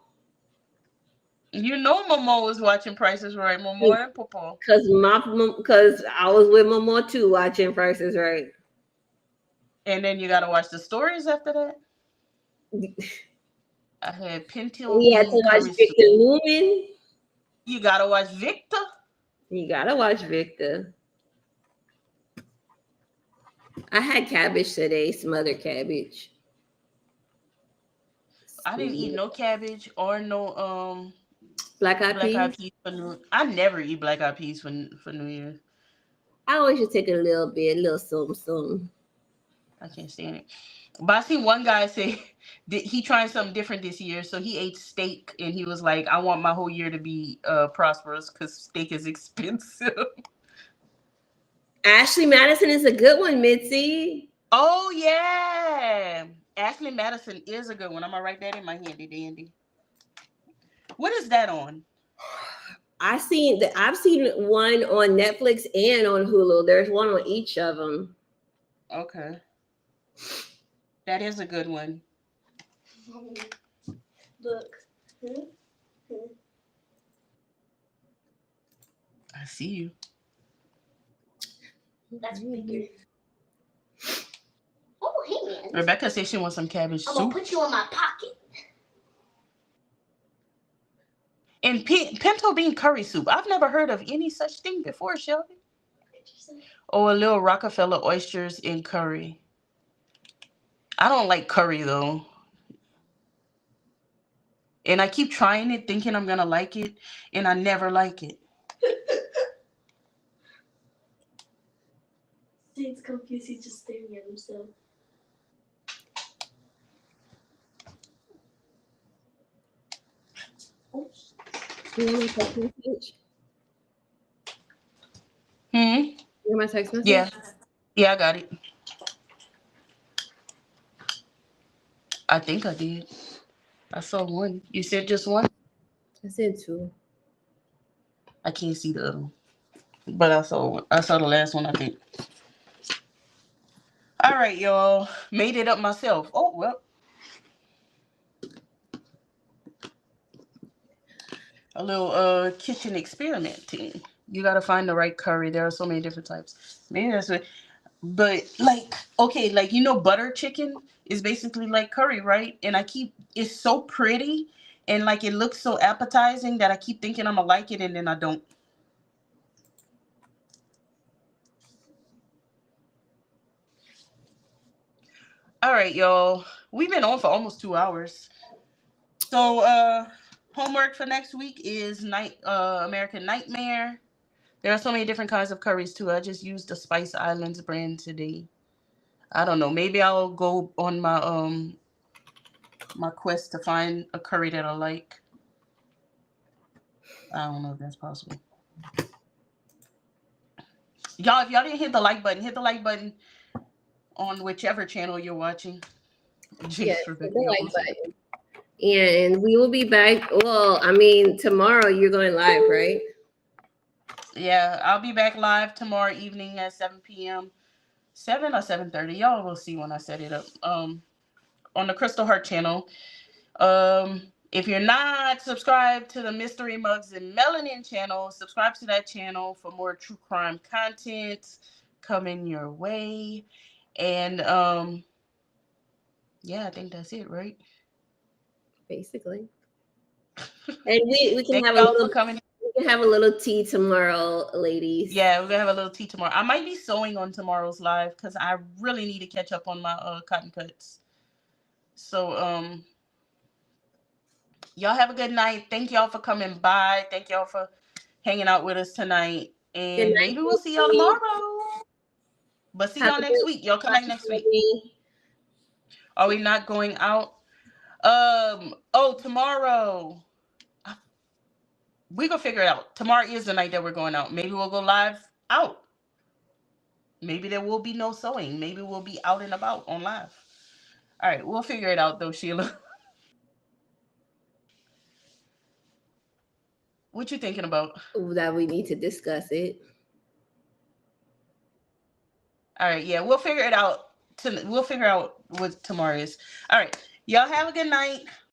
You know Momo was watching Price is Right. Momo and Popo. Because I was with my mom too watching Price is Right. And then you got to watch the stories after that. I had pinto We had to bean watch curry soup. Victor Newman. You got to watch Victor. You gotta watch Victor. I had cabbage today, smothered cabbage. I didn't eat no cabbage or no Black eyed black eyed peas. peas for New. I never eat black eyed peas for New Year's. I always just take a little bit, a little something. I can't stand it. But I seen one guy say that he trying something different this year, so he ate steak and he was like, "I want my whole year to be prosperous because steak is expensive." Ashley Madison is a good one, Mitzi. Oh yeah, Ashley Madison is a good one. I'm gonna write that in my handy dandy. What is that on? I've seen one on Netflix and on Hulu. There's one on each of them. Okay, that is a good one. Look. I see you. That's bigger. Oh, hey, man. Rebecca said she wants some cabbage I'm soup. gonna put you in my pocket. And pinto bean curry soup. I've never heard of any such thing before, Shelby. Oh, a little Rockefeller oysters in curry. I don't like curry though. And I keep trying it thinking I'm gonna like it, and I never like it. He's confused. He's just staring at himself. You want my text message? You want my text message? Yeah, I got it. I think I did. I saw one. You said just one? I said 2. I can't see the other one. But I saw the last one, I think. All right, y'all. Made it up myself. Oh, well. A little kitchen experimenting. You gotta find the right curry. There are so many different types. Maybe that's what. But like, okay, like butter chicken is basically like curry, right? And it's so pretty and like it looks so appetizing that I keep thinking I'm gonna like it and then I don't. All right, y'all. We've been on for almost 2 hours. So homework for next week is American Nightmare. There are so many different kinds of curries too. I just used the Spice Islands brand today. I don't know. Maybe I'll go on my quest to find a curry that I like. I don't know if that's possible. Y'all, if y'all didn't hit the like button on whichever channel you're watching. Yes, hit the like button. And we will be back. Well, I mean, tomorrow you're going live, right? Yeah, I'll be back live tomorrow evening at 7 p.m. 7 or 7:30. Y'all will see when I set it up. On the Crystal Heart channel. If you're not subscribed to the Mystery Mugs and Melanin channel, subscribe to that channel for more true crime content coming your way. And yeah, I think that's it, right? Basically. And we can Thank have a y'all little for coming. we can have a little tea tomorrow, ladies. Yeah, we're gonna have a little tea tomorrow. I might be sewing on tomorrow's live because I really need to catch up on my cotton cuts. So y'all have a good night. Thank y'all for coming by. Thank y'all for hanging out with us tonight. Good And night, maybe we'll see y'all baby. tomorrow. But see Have y'all a next good week. Y'all come night, back next week. baby. Are we not going out? Oh, tomorrow. We gonna figure it out. Tomorrow is the night that we're going out. Maybe we'll go live out. Maybe there will be no sewing. Maybe we'll be out and about on live. All right, we'll figure it out though, Sheila. What you thinking about? That we need to discuss it. All right, yeah, we'll figure it out. We'll figure out what tomorrow is. All right, y'all have a good night.